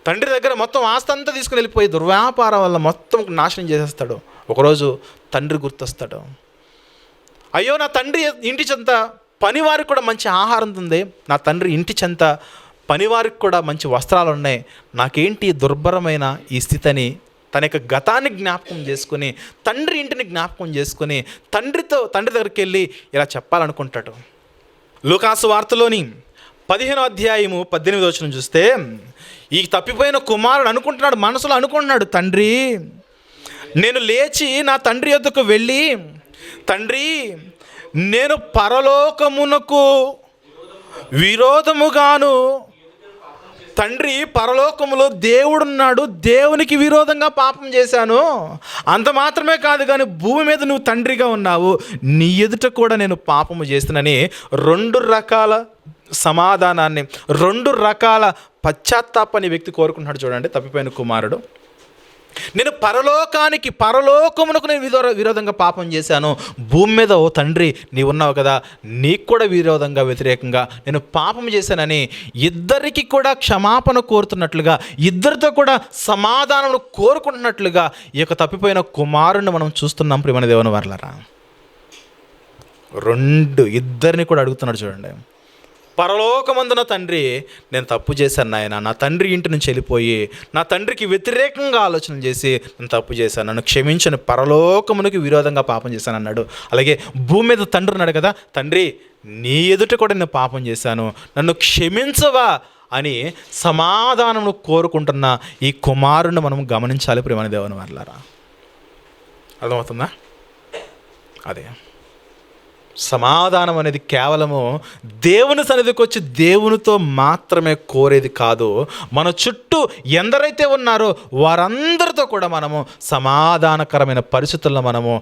తండ్రి దగ్గర మొత్తం ఆస్తి అంతా తీసుకుని వెళ్ళిపోయి దుర్వ్యాపారం వల్ల మొత్తం నాశనం చేసేస్తాడు. ఒకరోజు తండ్రి గుర్తొస్తాడు, అయ్యో నా తండ్రి ఇంటి చెంత పనివారికి కూడా మంచి ఆహారం ఉంది, నా తండ్రి ఇంటి చెంత పనివారికి కూడా మంచి వస్త్రాలు ఉన్నాయి, నాకేంటి దుర్భరమైన ఈ స్థితి అని తన యొక్క గతాన్ని జ్ఞాపకం చేసుకుని, తండ్రి ఇంటిని జ్ఞాపకం చేసుకుని తండ్రి దగ్గరికి వెళ్ళి ఇలా చెప్పాలనుకుంటాడు. లూకాసు వార్తలోని 15వ అధ్యాయము 18వ వచనం చూస్తే, ఈ తప్పిపోయిన కుమారుడు అనుకుంటున్నాడు, మనసులో అనుకుంటున్నాడు, తండ్రి నేను లేచి నా తండ్రి యొద్దకు వెళ్ళి, తండ్రి నేను పరలోకమునకు విరోధముగాను, తండ్రి పరలోకములో దేవుడున్నాడు, దేవునికి విరోధంగా పాపం చేశాను, అంత మాత్రమే కాదు కానీ భూమి మీద నువ్వు తండ్రిగా ఉన్నావు, నీ ఎదుట కూడా నేను పాపము చేస్తున్నానని 2 రకాల సమాధానాన్ని, 2 రకాల పశ్చాత్తాపాన్ని వ్యక్తి కోరుకుంటున్నాడు. చూడండి, తప్పిపోయిన కుమారుడు, నేను పరలోకమునకు నేను విరోధంగా పాపం చేశాను, భూమి మీద ఓ తండ్రి నీవు ఉన్నావు కదా, నీకు కూడా విరోధంగా వ్యతిరేకంగా నేను పాపం చేశానని ఇద్దరికి కూడా క్షమాపణ కోరుతున్నట్లుగా, ఇద్దరితో కూడా సమాధానం కోరుకుంటున్నట్లుగా ఈ యొక్క తప్పిపోయిన కుమారుడిని మనం చూస్తున్నాం. ప్రియమైన దేవుని వారలారా, ఇద్దరిని కూడా అడుగుతున్నాడు. చూడండి, పరలోకమందున తండ్రి నేను తప్పు చేశాను నాయన, నా తండ్రి ఇంటి నుంచి వెళ్ళిపోయి నా తండ్రికి వ్యతిరేకంగా ఆలోచన చేసి నేను తప్పు చేశాను, నన్ను క్షమించను, పరలోకమునికి విరోధంగా పాపం చేశాను అన్నాడు. అలాగే భూమి మీద తండ్రి ఉన్నాడు కదా, తండ్రి నీ ఎదుట కూడా నేను పాపం చేశాను, నన్ను క్షమించవా అని సమాధానం కోరుకుంటున్న ఈ కుమారుని మనం గమనించాలి. ప్రియమైన దేవుని వారలారా, అర్థమవుతుందా? అదే సమాధానం అనేది కేవలము దేవుని సన్నిధికి వచ్చి దేవునితో మాత్రమే కోరేది కాదు. మన చుట్టూ ఎందరైతే ఉన్నారో వారందరితో కూడా మనము సమాధానకరమైన పరిస్థితులను మనము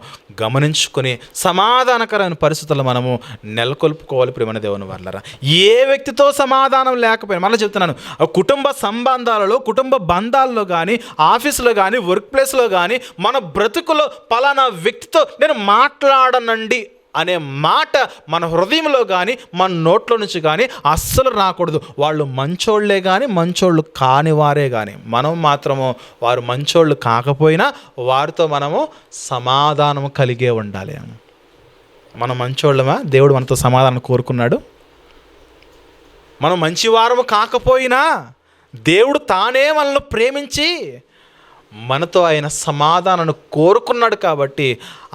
గమనించుకొని సమాధానకరమైన పరిస్థితులను మనము నెలకొల్పుకోవాలి. ప్రియమైన దేవుని వారలారా, ఏ వ్యక్తితో సమాధానం లేకపోయినా, మళ్ళీ చెప్తున్నాను, కుటుంబ సంబంధాలలో, కుటుంబ బంధాల్లో కానీ, ఆఫీసులో కానీ, వర్క్ ప్లేస్లో కానీ, మన బ్రతుకులో పలానా వ్యక్తితో నేను మాట్లాడనండి అనే మాట మన హృదయంలో కానీ మన నోట్లో నుంచి కానీ అస్సలు రాకూడదు. వాళ్ళు మంచోళ్లే కానీ మంచోళ్ళు కాని వారే కానీ మనం మాత్రము వారు మంచోళ్ళు కాకపోయినా వారితో మనము సమాధానం కలిగే ఉండాలి. మనం మంచోళ్ళమా? దేవుడు మనతో సమాధానం కోరుకున్నాడు. మనం మంచివారము కాకపోయినా దేవుడు తానే మనల్ని ప్రేమించి మనతో ఆయన సమాధానాన్ని కోరుకున్నాడు కాబట్టి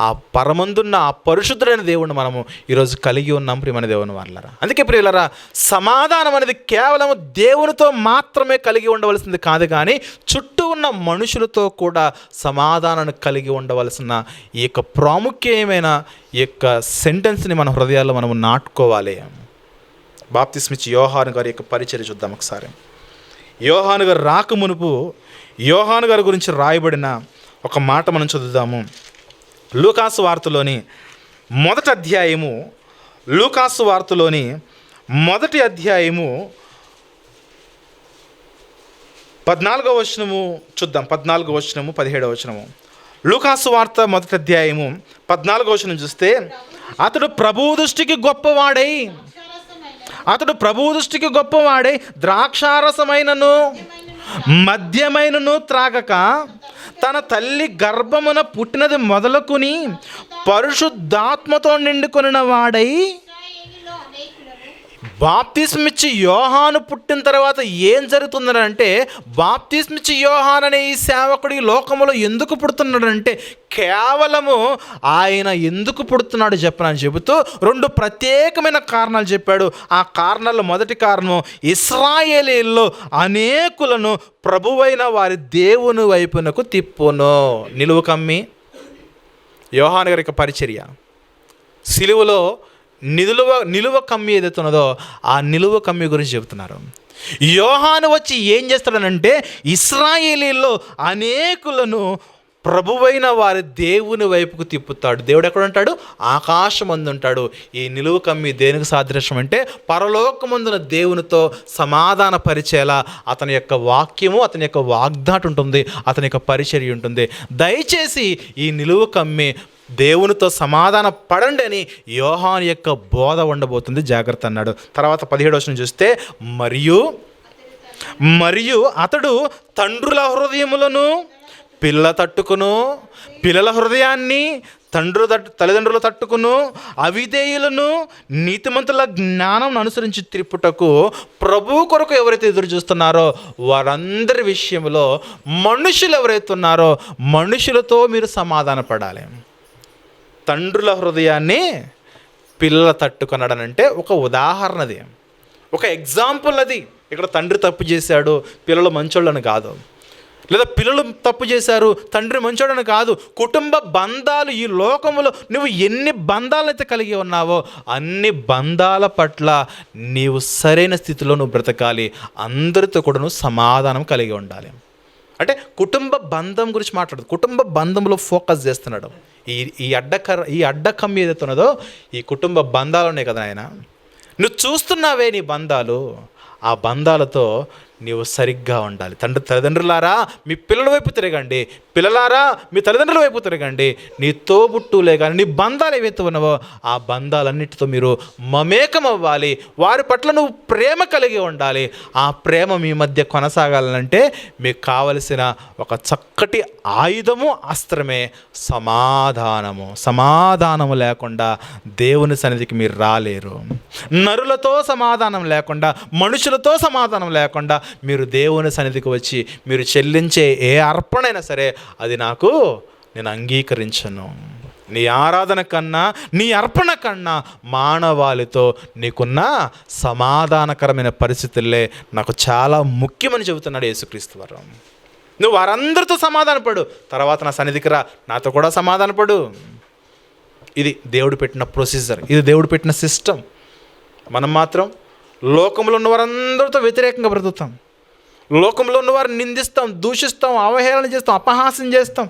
ఆ పరమందున్న ఆ పరిశుద్ధుడైన దేవుణ్ణి మనము ఈరోజు కలిగి ఉన్నాం ప్రియమైన దేవుని వాళ్ళరా. అందుకే ప్రియులరా, సమాధానం అనేది కేవలం దేవునితో మాత్రమే కలిగి ఉండవలసింది కాదు, కానీ చుట్టూ ఉన్న మనుషులతో కూడా సమాధానాన్ని కలిగి ఉండవలసిన ఈ యొక్క ప్రాముఖ్యమైన ఈ యొక్క సెంటెన్స్ని మన హృదయాల్లో మనము నాటుకోవాలి. బాప్తిస్మిచ్చి యోహాను గారి యొక్క పరిచర్య చూద్దాం ఒకసారి. యోహాను గారు రాక మునుపు యోహాను గారి గురించి రాయబడిన ఒక మాట మనం చదువుదాము. లూకాసు వార్తలోని మొదటి అధ్యాయము, లూకాసు వార్తలోని మొదటి అధ్యాయము 14వ వచనము చూద్దాం. 14వ వచనము 17వ వచనము. లూకాసు వార్త మొదటి అధ్యాయము 14వ వచనం చూస్తే, అతడు ప్రభువు దృష్టికి గొప్పవాడై ద్రాక్షారసమైనను మద్యమైనను త్రాగక తన తల్లి గర్భమున పుట్టినది మొదలుకుని పరిశుద్ధాత్మతో నిండుకొనిన వాడై. బాప్తిస్మిచ్చి యోహాను పుట్టిన తర్వాత ఏం జరుగుతుందంటే, బాప్తిస్మిచ్చి యోహాను అనే ఈ సేవకుడు ఈ లోకంలో ఎందుకు పుడుతున్నాడంటే, కేవలము ఆయన ఎందుకు పుడుతున్నాడు చెప్పనని చెబుతూ 2 ప్రత్యేకమైన కారణాలు చెప్పాడు. ఆ కారణాల్లో మొదటి కారణం, ఇశ్రాయేలీల్లో అనేకులను ప్రభువైన వారి దేవుని వైపునకు తిప్పును. నిలువ కమ్మి యోహాను గారి యొక్క పరిచర్య, సిలువలో నిలువ కమ్మి ఏదైతే ఉన్నదో ఆ నిలువ కమ్మి గురించి చెబుతున్నారు. యోహాను వచ్చి ఏం చేస్తాడనంటే, ఇశ్రాయేలీల్లో అనేకులను ప్రభువైన వారి దేవుని వైపుకు తిప్పుతాడు. దేవుడు ఎక్కడ ఉంటాడు? ఆకాశమందు ఉంటాడు. ఈ నిలువ కమ్మి దేనికి సాదృశ్యం అంటే, పరలోకమందున దేవునితో సమాధాన పరిచేలా అతని యొక్క వాక్యము, అతని యొక్క వాగ్దాటు ఉంటుంది, అతని యొక్క పరిచర్య ఉంటుంది. దయచేసి ఈ నిలువ కమ్మి దేవునితో సమాధాన పడండి అని యోహాను యొక్క బోధ ఉండబోతుంది, జాగ్రత్త అన్నాడు. తర్వాత 17వ వచనం చూస్తే, మరియు అతడు తండ్రుల హృదయములను పిల్లల హృదయాన్ని తల్లిదండ్రులు తట్టుకును, అవిధేయులను నీతిమంతుల జ్ఞానం అనుసరించి త్రిప్పుటకు ప్రభు కొరకు ఎవరైతే ఎదురు చూస్తున్నారో వారందరి విషయంలో మనుషులు ఎవరైతే ఉన్నారో మనుషులతో మీరు సమాధాన పడాలి. తండ్రుల హృదయాన్ని పిల్లల తట్టుకున్నాడనంటే ఒక ఉదాహరణది, ఒక ఎగ్జాంపుల్ అది. ఇక్కడ తండ్రి తప్పు చేశాడు, పిల్లలు మంచోళ్ళని కాదు, లేదా పిల్లలు తప్పు చేశారు, తండ్రి మంచోడని కాదు. కుటుంబ బంధాలు, ఈ లోకంలో నువ్వు ఎన్ని బంధాలైతే కలిగి ఉన్నావో అన్ని బంధాల పట్ల నీవు సరైన స్థితిలో నువ్వు బ్రతకాలి. అందరితో కూడా నువ్వు సమాధానం కలిగి ఉండాలి. అంటే కుటుంబ బంధం గురించి మాట్లాడదు, కుటుంబ బంధంలో ఫోకస్ చేస్తున్నాడు. ఈ అడ్డకం ఏదైతే ఉన్నదో ఈ కుటుంబ బంధాలు ఉన్నాయి కదా ఆయన, నువ్వు చూస్తున్నావే నీ బంధాలు, ఆ బంధాలతో నీవు సరిగ్గా ఉండాలి. తల్లిదండ్రులారా మీ పిల్లల వైపు తిరగండి, పిల్లలారా మీ తల్లిదండ్రుల వైపు తిరగండి. నీ తోబుట్టులే కానీ నీ బంధాలు ఏవైతే ఉన్నావో ఆ బంధాలన్నిటితో మీరు మమేకం అవ్వాలి. వారి పట్ల నువ్వు ప్రేమ కలిగి ఉండాలి. ఆ ప్రేమ మీ మధ్య కొనసాగాలంటే మీకు కావలసిన ఒక చక్కటి ఆయుధము, అస్త్రమే సమాధానము. సమాధానము లేకుండా దేవుని సన్నిధికి మీరు రాలేరు. నరులతో సమాధానం లేకుండా, మనుషులతో సమాధానం లేకుండా మీరు దేవుని సన్నిధికి వచ్చి మీరు చెల్లించే ఏ అర్పణైనా సరే అది నేను అంగీకరించను. నీ ఆరాధన కన్నా, నీ అర్పణ కన్నా మానవాళితో నీకున్న సమాధానకరమైన పరిస్థితులే నాకు చాలా ముఖ్యమని చెబుతున్నాడు యేసుక్రీస్తు వారు. నువ్వు వారందరితో సమాధానపడు, తర్వాత నా సన్నిధికి రా, నాతో కూడా సమాధానపడు. ఇది దేవుడు పెట్టిన ప్రొసీజర్, ఇది దేవుడు పెట్టిన సిస్టమ్. మనం మాత్రం లోకంలో ఉన్న వారందరితో వ్యతిరేకంగా బ్రతుకుతాం. లోకంలో ఉన్నవారిని నిందిస్తాం, దూషిస్తాం, అవహేళన చేస్తాం, అపహాస్యం చేస్తాం,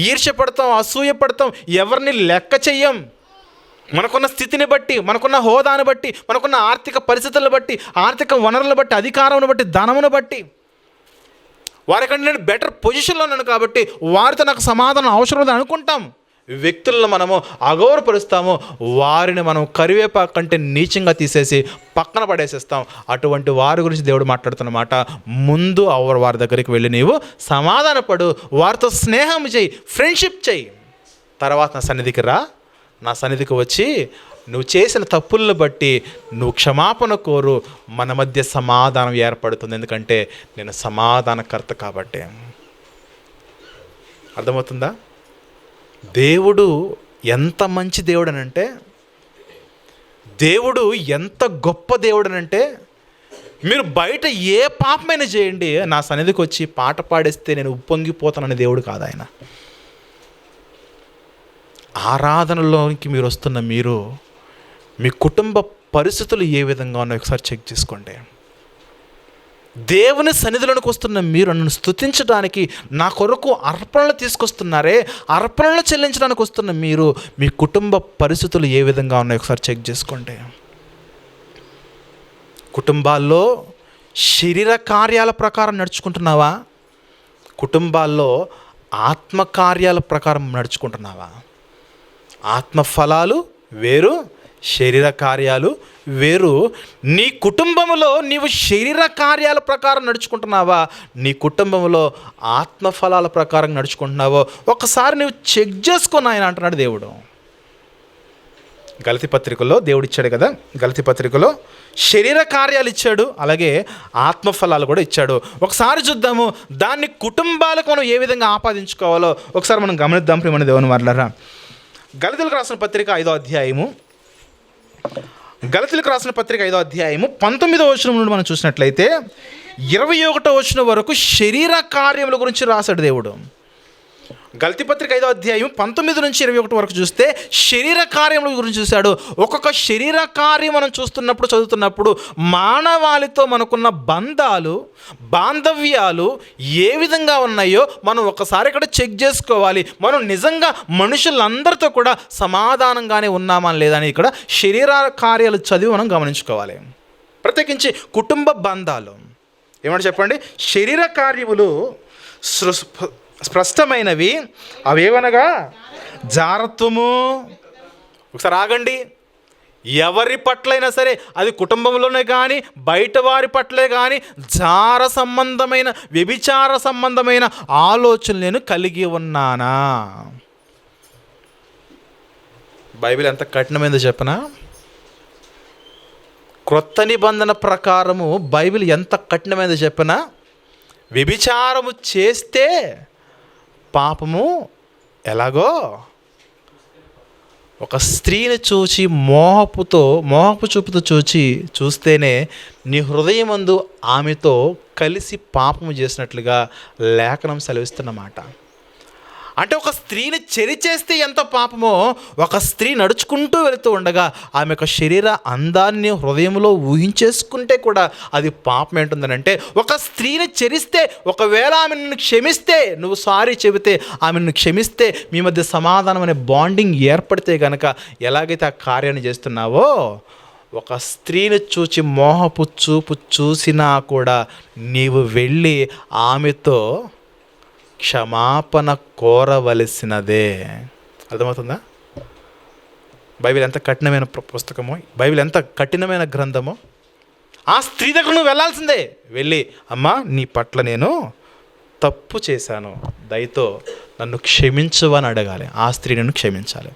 ఈర్ష్యపడతాం, అసూయపడతాం, ఎవరిని లెక్క చెయ్యం. మనకున్న స్థితిని బట్టి, మనకున్న హోదాను బట్టి, మనకున్న ఆర్థిక పరిస్థితులను బట్టి, ఆర్థిక వనరులను బట్టి, అధికారమును బట్టి, ధనమును బట్టి, వారికంటే నేను బెటర్ పొజిషన్లో ఉన్నాను కాబట్టి వారితో నాకు సమాధానం అవసరం లేదు అనుకుంటాం. వ్యక్తులను మనము అగౌరవపరుస్తాము, వారిని మనం కరివేపాకు కంటే నీచంగా తీసేసి పక్కన పడేసేస్తాం. అటువంటి వారి గురించి దేవుడు మాట్లాడుతున్నమాట. ముందు వారి దగ్గరికి వెళ్ళి నీవు సమాధానపడు, వారితో స్నేహం చేయి, ఫ్రెండ్షిప్ చేయి. తర్వాత నా సన్నిధికి రా, నా సన్నిధికి వచ్చి నువ్వు చేసిన తప్పులను బట్టి నువ్వు క్షమాపణ కోరు. మన మధ్య సమాధానం ఏర్పడుతుంది, ఎందుకంటే నేను సమాధానకర్త కాబట్టి. అర్థమవుతుందా? దేవుడు ఎంత మంచి దేవుడు అనంటే, దేవుడు ఎంత గొప్ప దేవుడు అనంటే, మీరు బయట ఏ పాపమైనా చేయండి, నా సన్నిధికి వచ్చి పాట పాడేస్తే నేను ఉప్పొంగిపోతాననే దేవుడు కాదు ఆయన. ఆరాధనలోనికి మీరు వస్తున్న మీరు, మీ కుటుంబ పరిస్థితులు ఏ విధంగా ఉన్నాయో ఒకసారి చెక్ చేసుకోండి. దేవుని సన్నిధిలోనికి వస్తున్న మీరు నన్ను స్తుతించడానికి నా కొరకు అర్పణలు తీసుకొస్తున్నారే, అర్పణలు చెల్లించడానికి వస్తున్న మీరు, మీ కుటుంబ పరిస్థితులు ఏ విధంగా ఉన్నాయో ఒకసారి చెక్ చేసుకోండి. కుటుంబాల్లో శరీర కార్యాల ప్రకారం నడుచుకుంటున్నావా? కుటుంబాల్లో ఆత్మ కార్యాల ప్రకారం నడుచుకుంటున్నావా? ఆత్మ ఫలాలు వేరు, శరీర కార్యాలు వేరు. నీ కుటుంబంలో నీవు శరీర కార్యాల ప్రకారం నడుచుకుంటున్నావా, నీ కుటుంబంలో ఆత్మ ఫలాల ప్రకారం నడుచుకుంటున్నావో ఒకసారి నువ్వు చెక్ చేసుకొని ఆయన అంటున్నాడు దేవుడు. గలతీ పత్రికలో దేవుడు ఇచ్చాడు కదా, గలతీ పత్రికలో శరీర కార్యాలు ఇచ్చాడు, అలాగే ఆత్మఫలాలు కూడా ఇచ్చాడు. ఒకసారి చూద్దాము దాన్ని కుటుంబాలకు మనం ఏ విధంగా ఆపాదించుకోవాలో ఒకసారి మనం గమనిద్దాం. ప్రియమైన దేవుని వారలారా, గలతీలకు రాసిన పత్రిక 5వ అధ్యాయము, గలతీలకు రాసిన పత్రిక 5వ అధ్యాయము 19వ వచనం నుండి మనం చూసినట్లయితే 21వ వచనం వరకు శరీర కార్యముల గురించి రాశాడు దేవుడు. గలతీ పత్రిక 5వ అధ్యాయం 19 నుంచి 21 వరకు చూస్తే శరీర కార్యముల గురించి చూశాడు. ఒక్కొక్క శరీర కార్యం మనం చూస్తున్నప్పుడు, చదువుతున్నప్పుడు మానవాళితో మనకున్న బంధాలు, బాంధవ్యాలు ఏ విధంగా ఉన్నాయో మనం ఒకసారి ఇక్కడ చెక్ చేసుకోవాలి. మనం నిజంగా మనుషులందరితో కూడా సమాధానంగానే ఉన్నామా లేదని ఇక్కడ శరీర కార్యాలు చదివి మనం గమనించుకోవాలి. ప్రత్యేకించి కుటుంబ బంధాలు ఏమంటే చెప్పండి, శరీర కార్యములు స్పష్టమైనవి. అవేవనగా జారత్వము. ఒకసారి ఆగండి. ఎవరి పట్లైనా సరే, అది కుటుంబంలోనే కానీ బయట వారి పట్లే కానీ జార సంబంధమైన, వ్యభిచార సంబంధమైన ఆలోచనలు నేను కలిగి ఉన్నానా? బైబిల్ ఎంత కఠినమైందో చెప్పనా? క్రొత్త నిబంధన ప్రకారము బైబిల్ ఎంత కఠినమైందో చెప్పనా? వ్యభిచారము చేస్తే పాపము ఎలాగో, ఒక స్త్రీని చూచి మోహపు చూపుతో చూస్తేనే నీ హృదయమందు ఆమెతో కలిసి పాపము చేసినట్లుగా లేఖనం సెలవిస్తున్నమాట. అంటే ఒక స్త్రీని చెరిచేస్తే ఎంత పాపమో, ఒక స్త్రీ నడుచుకుంటూ వెళుతూ ఉండగా ఆమె యొక్క శరీర అందాన్ని హృదయంలో ఊహించేసుకుంటే కూడా అది పాపం ఏంటుందనంటే, ఒక స్త్రీని చెరిస్తే, ఒకవేళ ఆమె నిన్ను క్షమిస్తే, నువ్వు సారీ చెబితే, ఆమె నిన్ను క్షమిస్తే, మీ మధ్య సమాధానం అనే బాండింగ్ ఏర్పడితే కనుక ఎలాగైతే ఆ కార్యాన్ని చేస్తున్నావో, ఒక స్త్రీని చూచి మోహపు చూపు చూసినా కూడా నీవు వెళ్ళి ఆమెతో క్షమాపణ కోరవలసినదే. అర్థమవుతుందా? బైబిల్ ఎంత కఠినమైన పుస్తకమో, బైబిల్ ఎంత కఠినమైన గ్రంథమో. ఆ స్త్రీ దగ్గర నువ్వు వెళ్ళాల్సిందే. వెళ్ళి, అమ్మా నీ పట్ల నేను తప్పు చేశాను, దయతో నన్ను క్షమించు అని అడగాలి. ఆ స్త్రీ నన్ను క్షమించాలి.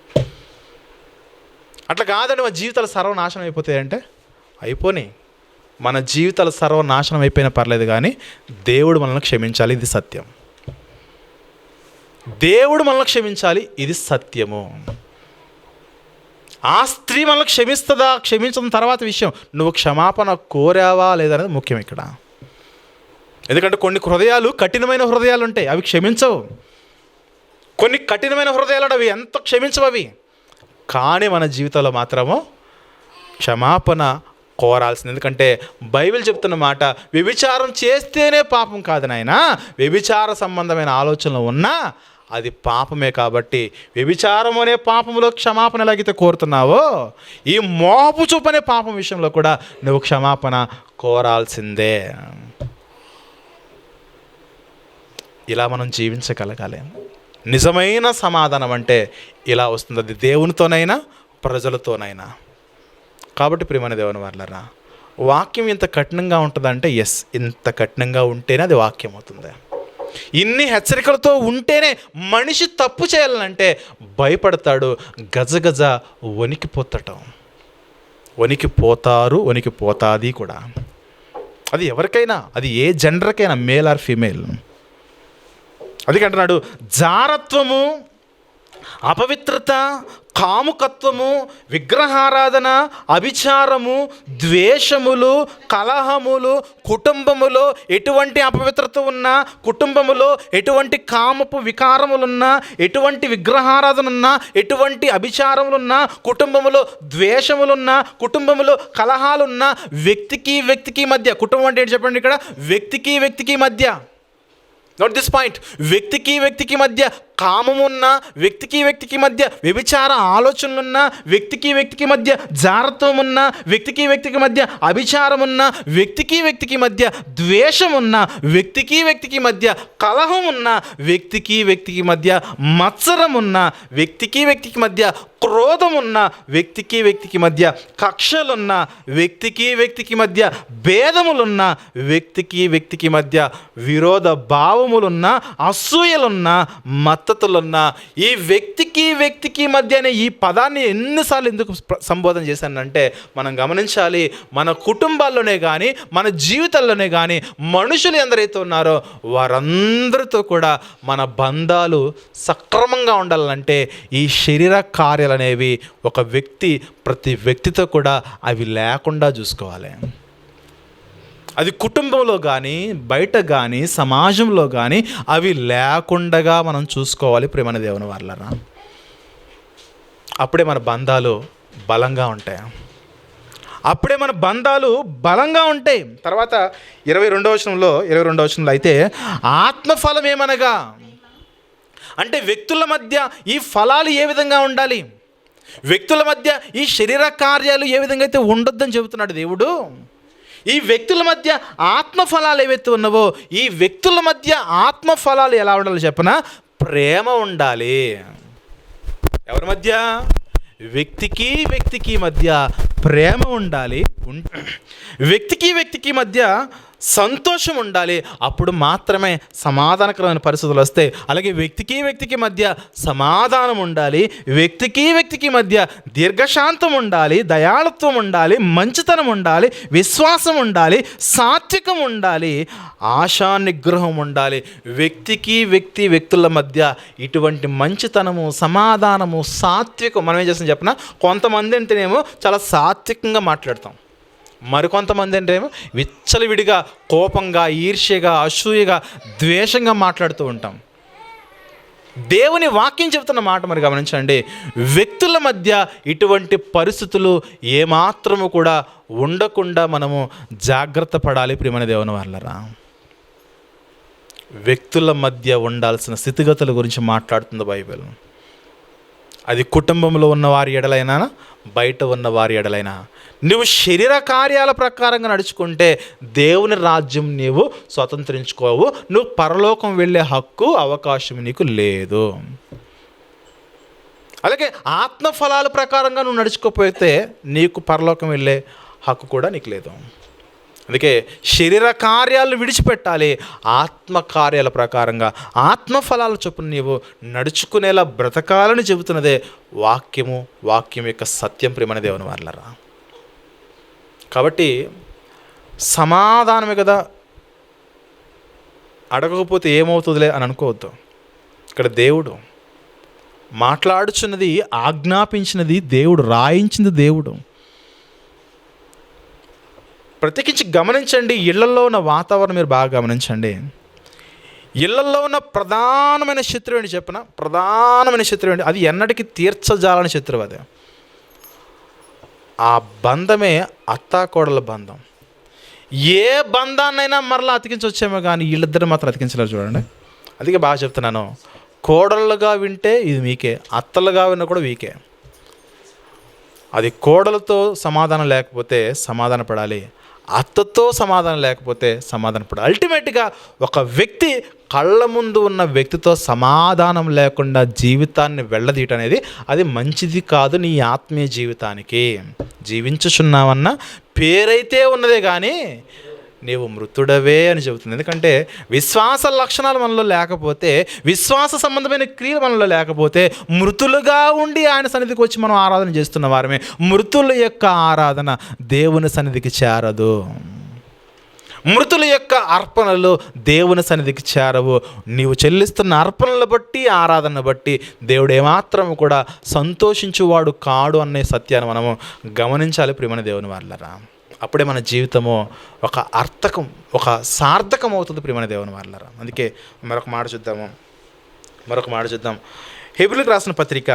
అట్లా కాదండి మన జీవితాలు సర్వనాశనం అయిపోతాయంటే అయిపోని. మన జీవితాలు సర్వనాశనం అయిపోయినా పర్లేదు, కానీ దేవుడు మనల్ని క్షమించాలి, ఇది సత్యం. దేవుడు మనల్ని క్షమించాలి, ఇది సత్యము. ఆ స్త్రీ మనల్ని క్షమిస్తుందా, క్షమించిన తర్వాత విషయం, నువ్వు క్షమాపణ కోరావా లేదనేది ముఖ్యం ఇక్కడ. ఎందుకంటే కొన్ని హృదయాలు కఠినమైన హృదయాలు ఉంటాయి, అవి క్షమించవు. కొన్ని కఠినమైన హృదయాలు అవి ఎంత క్షమించవు అవి. కానీ మన జీవితంలో మాత్రము క్షమాపణ కోరాల్సింది. ఎందుకంటే బైబిల్ చెప్తున్న మాట, వ్యభిచారం చేస్తేనే పాపం కాదు నాయనా, వ్యభిచార సంబంధమైన ఆలోచనలు ఉన్నా అది పాపమే. కాబట్టి వ్యభిచారం అనే పాపంలో క్షమాపణ ఎలాగైతే కోరుతున్నావో, ఈ మోహపు చూపు అనే పాపం విషయంలో కూడా నువ్వు క్షమాపణ కోరాల్సిందే. ఇలా మనం జీవించగలగాలి. నిజమైన సమాధానం అంటే ఇలా వస్తుంది. అది దేవునితోనైనా ప్రజలతోనైనా. కాబట్టి ప్రియమైన దేవుని వారలారా, వాక్యం ఇంత కఠినంగా ఉంటుందంటే ఎస్, ఇంత కఠినంగా ఉంటేనే అది వాక్యం అవుతుంది. ఇన్ని హెచ్చరికలతో ఉంటేనే మనిషి తప్పు చేయాలంటే భయపడతాడు, గజగజ వణికిపోతాడు, వణికిపోతాది కూడా. అది ఎవరికైనా, అది ఏ జెండర్కైనా, మేల్ ఆర్ ఫీమేల్. అందుకే అంటున్నాడు, జారత్వము, అపవిత్రత, కాముకత్వము, విగ్రహారాధన, అభిచారము, ద్వేషములు, కలహములు, కుటుంబములో ఎటువంటి అపవిత్రత ఉన్నా, కుటుంబములో ఎటువంటి కామపు వికారములున్నా, ఎటువంటి విగ్రహారాధన ఉన్నా, ఎటువంటి అభిచారములున్నా, కుటుంబములో ద్వేషములున్నా, కుటుంబములో కలహాలున్నా, వ్యక్తికి మధ్య, కుటుంబం అంటే ఏంటి చెప్పండి ఇక్కడ, వ్యక్తికి మధ్య, నోట్ దిస్ పాయింట్, వ్యక్తికి మధ్య కామమున్న, వ్యక్తికి మధ్య వ్యభిచార ఆలోచనలున్న, వ్యక్తికి మధ్య జారత్వం ఉన్న, వ్యక్తికి మధ్య అభిచారం ఉన్న, వ్యక్తికి మధ్య ద్వేషమున్న, వ్యక్తికి మధ్య కలహం ఉన్న, వ్యక్తికి మధ్య మత్సరమున్న, వ్యక్తికి మధ్య క్రోధమున్న, వ్యక్తికి మధ్య కక్షలున్న, వ్యక్తికి మధ్య భేదములున్న, వ్యక్తికి మధ్య విరోధ భావములున్న, అసూయలున్న, మత్తతులున్న, ఈ వ్యక్తికి మధ్య అనే ఈ పదాన్ని ఎన్నిసార్లు ఎందుకు సంబోధన చేశానంటే, మనం గమనించాలి, మన కుటుంబాల్లోనే కానీ, మన జీవితాల్లోనే కానీ మనుషులు ఎందరైతే ఉన్నారో వారందరితో కూడా మన బంధాలు సక్రమంగా ఉండాలంటే ఈ శరీర కార్యాలు అనేవి ఒక వ్యక్తి ప్రతి వ్యక్తితో కూడా అవి లేకుండా చూసుకోవాలి. అది కుటుంబంలో కానీ, బయట కానీ, సమాజంలో కానీ అవి లేకుండా మనం చూసుకోవాలి ప్రియమైన దేవుని వాళ్ళరా. అప్పుడే మన బంధాలు బలంగా ఉంటాయి. తర్వాత 22వ వచనంలో అయితే, ఆత్మఫలం ఏమనగా, అంటే వ్యక్తుల మధ్య ఈ ఫలాలు ఏ విధంగా ఉండాలి, వ్యక్తుల మధ్య ఈ శరీర కార్యాలు ఏ విధంగా అయితే ఉండొద్దని చెబుతున్నాడు దేవుడు. ఈ వ్యక్తుల మధ్య ఆత్మఫలాలు ఏవైతే ఉన్నావో, ఈ వ్యక్తుల మధ్య ఆత్మఫలాలు ఎలా ఉండాలో చెప్పనా, ప్రేమ ఉండాలి. ఎవరి మధ్య? వ్యక్తికి మధ్య ప్రేమ ఉండాలి. వ్యక్తికి మధ్య సంతోషం ఉండాలి. అప్పుడు మాత్రమే సమాధానకరమైన పరిస్థితులు వస్తాయి. అలాగే వ్యక్తికి మధ్య సమాధానం ఉండాలి. వ్యక్తికి మధ్య దీర్ఘశాంతం ఉండాలి, దయాళుత్వం ఉండాలి, మంచితనం ఉండాలి, విశ్వాసం ఉండాలి, సాత్వికం ఉండాలి, ఆశా నిగ్రహం ఉండాలి. వ్యక్తుల మధ్య ఇటువంటి మంచితనము, సమాధానము, సాత్వికం, మనం ఏం చేస్తాం చెప్పిన, కొంతమంది అంటేనేమో చాలా సాత్వికంగా మాట్లాడతాం, మరికొంతమంది అంటేమో విచ్చలవిడిగా కోపంగా, ఈర్ష్యగా, అసూయగా, ద్వేషంగా మాట్లాడుతూ ఉంటాం. దేవుని వాక్యం చెబుతున్న మాట మరి గమనించండి, వ్యక్తుల మధ్య ఇటువంటి పరిస్థితులు ఏమాత్రము కూడా ఉండకుండా మనము జాగ్రత్త పడాలి ప్రియమైన దేవుని వాళ్ళరా. వ్యక్తుల మధ్య ఉండాల్సిన స్థితిగతుల గురించి మాట్లాడుతుంది బైబిల్. అది కుటుంబంలో ఉన్న వారి ఎడలైనా, బయట ఉన్న వారి ఎడలైనా, నువ్వు శరీర కార్యాల ప్రకారంగా నడుచుకుంటే దేవుని రాజ్యం నీవు స్వతంత్రించుకోవు. నువ్వు పరలోకం వెళ్ళే హక్కు, అవకాశం నీకు లేదు. అలాగే ఆత్మఫలాల ప్రకారంగా నువ్వు నడుచుకోకపోతే నీకు పరలోకం వెళ్ళే హక్కు కూడా నీకు లేదు. అందుకే శరీర కార్యాలను విడిచిపెట్టాలి. ఆత్మ కార్యాల ప్రకారంగా, ఆత్మఫలాల చొప్పున నీవు నడుచుకునేలా బ్రతకాలని చెబుతున్నదే వాక్యం యొక్క సత్యం ప్రియమైన దేవుని వాళ్ళరా. కాబట్టి సమాధానమే కదా, అడగకపోతే ఏమవుతుందిలే అని అనుకోవద్దు. ఇక్కడ దేవుడు మాట్లాడుచున్నది, ఆజ్ఞాపించినది దేవుడు, రాయించింది దేవుడు. ప్రత్యేకించి గమనించండి, ఇళ్లలో ఉన్న వాతావరణం మీరు బాగా గమనించండి. ఇళ్లలో ఉన్న ప్రధానమైన శత్రువు ఏంటి చెప్పిన, ప్రధానమైన శత్రువు ఏంటి, అది ఎన్నటికీ తీర్చజాలని శత్రువు. అదే ఆ బంధమే అత్తాకోడల బంధం. ఏ బంధాన్నైనా మరలా అతికించవచ్చేమో కానీ వీళ్ళిద్దరు మాత్రం అతికించలేరు. చూడండి, అందుకే బాగా చెప్తున్నాను, కోడళ్ళుగా వింటే ఇది మీకే, అత్తలుగా విన్నా కూడా వీకే. అది కోడలతో సమాధానం లేకపోతే సమాధాన పడాలి, అత్తతో సమాధానం లేకపోతే సమాధాన పడాలి. అల్టిమేట్గా ఒక వ్యక్తి కళ్ళ ముందు ఉన్న వ్యక్తితో సమాధానం లేకుండా జీవితాన్ని వెళ్ళదీయటం అనేది అది మంచిది కాదు. నీ ఆత్మీయ జీవితానికి జీవించుచున్నావన్న పేరైతే ఉన్నదే కానీ నీవు మృతుడవే అని చెబుతుంది. ఎందుకంటే విశ్వాస లక్షణాలు మనలో లేకపోతే, విశ్వాస సంబంధమైన క్రియలు మనలో లేకపోతే, మృతులుగా ఉండి ఆయన సన్నిధికి వచ్చి మనం ఆరాధన చేస్తున్న వారమే. మృతుల యొక్క ఆరాధన దేవుని సన్నిధికి చేరదు. మృతుల యొక్క అర్పణలు దేవుని సన్నిధికి చేరవు. నీవు చెల్లిస్తున్న అర్పణలు బట్టి, ఆరాధన బట్టి దేవుడు ఏమాత్రం కూడా సంతోషించువాడు కాడు అనే సత్యాన్ని మనము గమనించాలి ప్రియమైన దేవుని వారలారా. అప్పుడే మన జీవితము ఒక అర్థకం, ఒక సార్థకం అవుతుంది ప్రియమైన దేవుని వారలారా. అందుకే మరొక మాట చూద్దాం. హెబ్రీలకు రాసిన పత్రిక,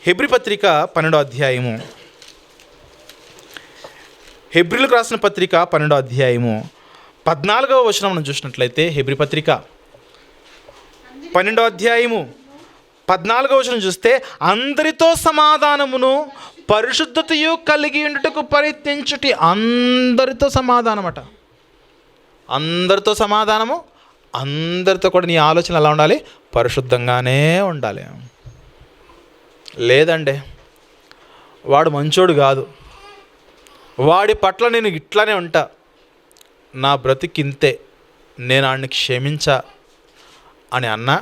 హెబ్రీ పత్రిక 12వ అధ్యాయము, హెబ్రీలకు రాసిన పత్రిక 12వ అధ్యాయము 14వ వచనం మనం చూసినట్లయితే, హెబ్రీ పత్రిక 12వ అధ్యాయము 14వ వచనం చూస్తే, అందరితో సమాధానమును పరిశుద్ధతయు కలిగి ఉండుటకు ప్రయత్నించుటి. అందరితో సమాధానమట, అందరితో సమాధానము. అందరితో కూడా నీ ఆలోచన ఎలా ఉండాలి? పరిశుద్ధంగానే ఉండాలి. లేదండి వాడు మంచోడు కాదు, వాడి పట్ల నేను ఇట్లానే ఉంటా, నా బ్రతికింతే, నేను వాడిని క్షమించా అని అన్నా,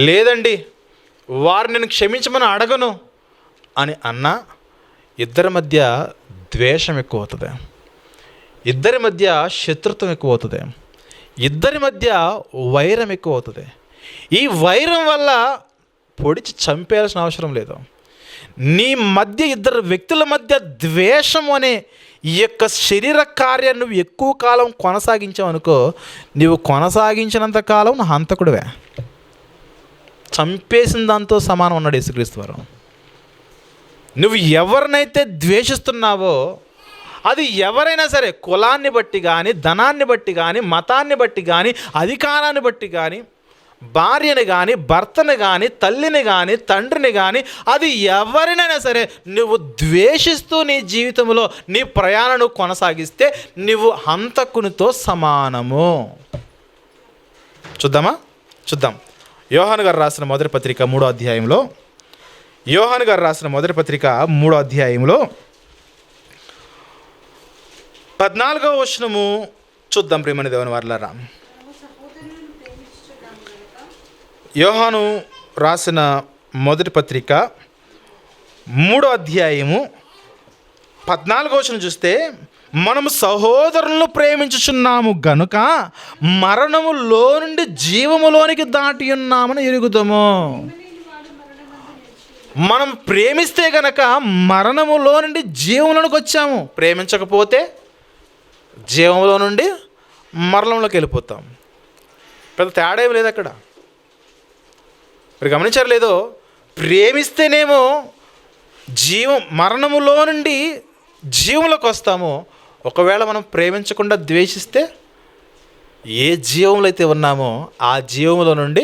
లేదండి వారిని నేను క్షమించమని అడగను అని అన్నా, ఇద్దరి మధ్య ద్వేషం ఎక్కువ అవుతుంది, ఇద్దరి మధ్య శత్రుత్వం ఎక్కువ అవుతుంది, ఇద్దరి మధ్య వైరం ఎక్కువ అవుతుంది. ఈ వైరం వల్ల పొడిచి చంపేయాల్సిన అవసరం లేదు. నీ మధ్య, ఇద్దరు వ్యక్తుల మధ్య ద్వేషం అనే ఈ యొక్క శరీర కార్యాన్ని నువ్వు ఎక్కువ కాలం కొనసాగించావు అనుకో, నువ్వు కొనసాగించినంత కాలం నా హంతకుడివే, చంపేసిన దాంతో సమానం అన్నాడు యేసుక్రీస్తు వారు. నువ్వు ఎవరినైతే ద్వేషిస్తున్నావో అది ఎవరైనా సరే, కులాన్ని బట్టి కానీ, ధనాన్ని బట్టి కానీ, మతాన్ని బట్టి కానీ, అధికారాన్ని బట్టి కానీ, భార్యని కానీ, భర్తని కానీ, తల్లిని కానీ, తండ్రిని కానీ, అది ఎవరినైనా సరే నువ్వు ద్వేషిస్తూ నీ జీవితంలో నీ ప్రయాణం కొనసాగిస్తే నువ్వు హంతకునితో సమానము. చూద్దాం. యోహాను గారు రాసిన మొదటి పత్రిక 3వ అధ్యాయంలో, యోహాను గారు రాసిన మొదటి పత్రిక 3వ అధ్యాయంలో 14వ వచనము చూద్దాం ప్రియమైన దేవుని వారలారా. యోహాను రాసిన మొదటి పత్రిక 3వ అధ్యాయము 14వ వచనం చూస్తే, మనము సహోదరులను ప్రేమించుచున్నాము గనుక మరణములో నుండి జీవములోనికి దాటి ఉన్నామని ఎరుగుదాము. మనం ప్రేమిస్తే గనక మరణములో నుండి జీవంలోనికి వచ్చాము, ప్రేమించకపోతే జీవంలో నుండి మరణంలోకి వెళ్ళిపోతాం. పెద్ద తేడా ఏమి లేదు అక్కడ. మీరు గమనించారు లేదో, ప్రేమిస్తేనేమో మరణములో నుండి జీవంలోకి వస్తాము. ఒకవేళ మనం ప్రేమించకుండా ద్వేషిస్తే ఏ జీవంలో అయితే ఉన్నామో ఆ జీవంలో నుండి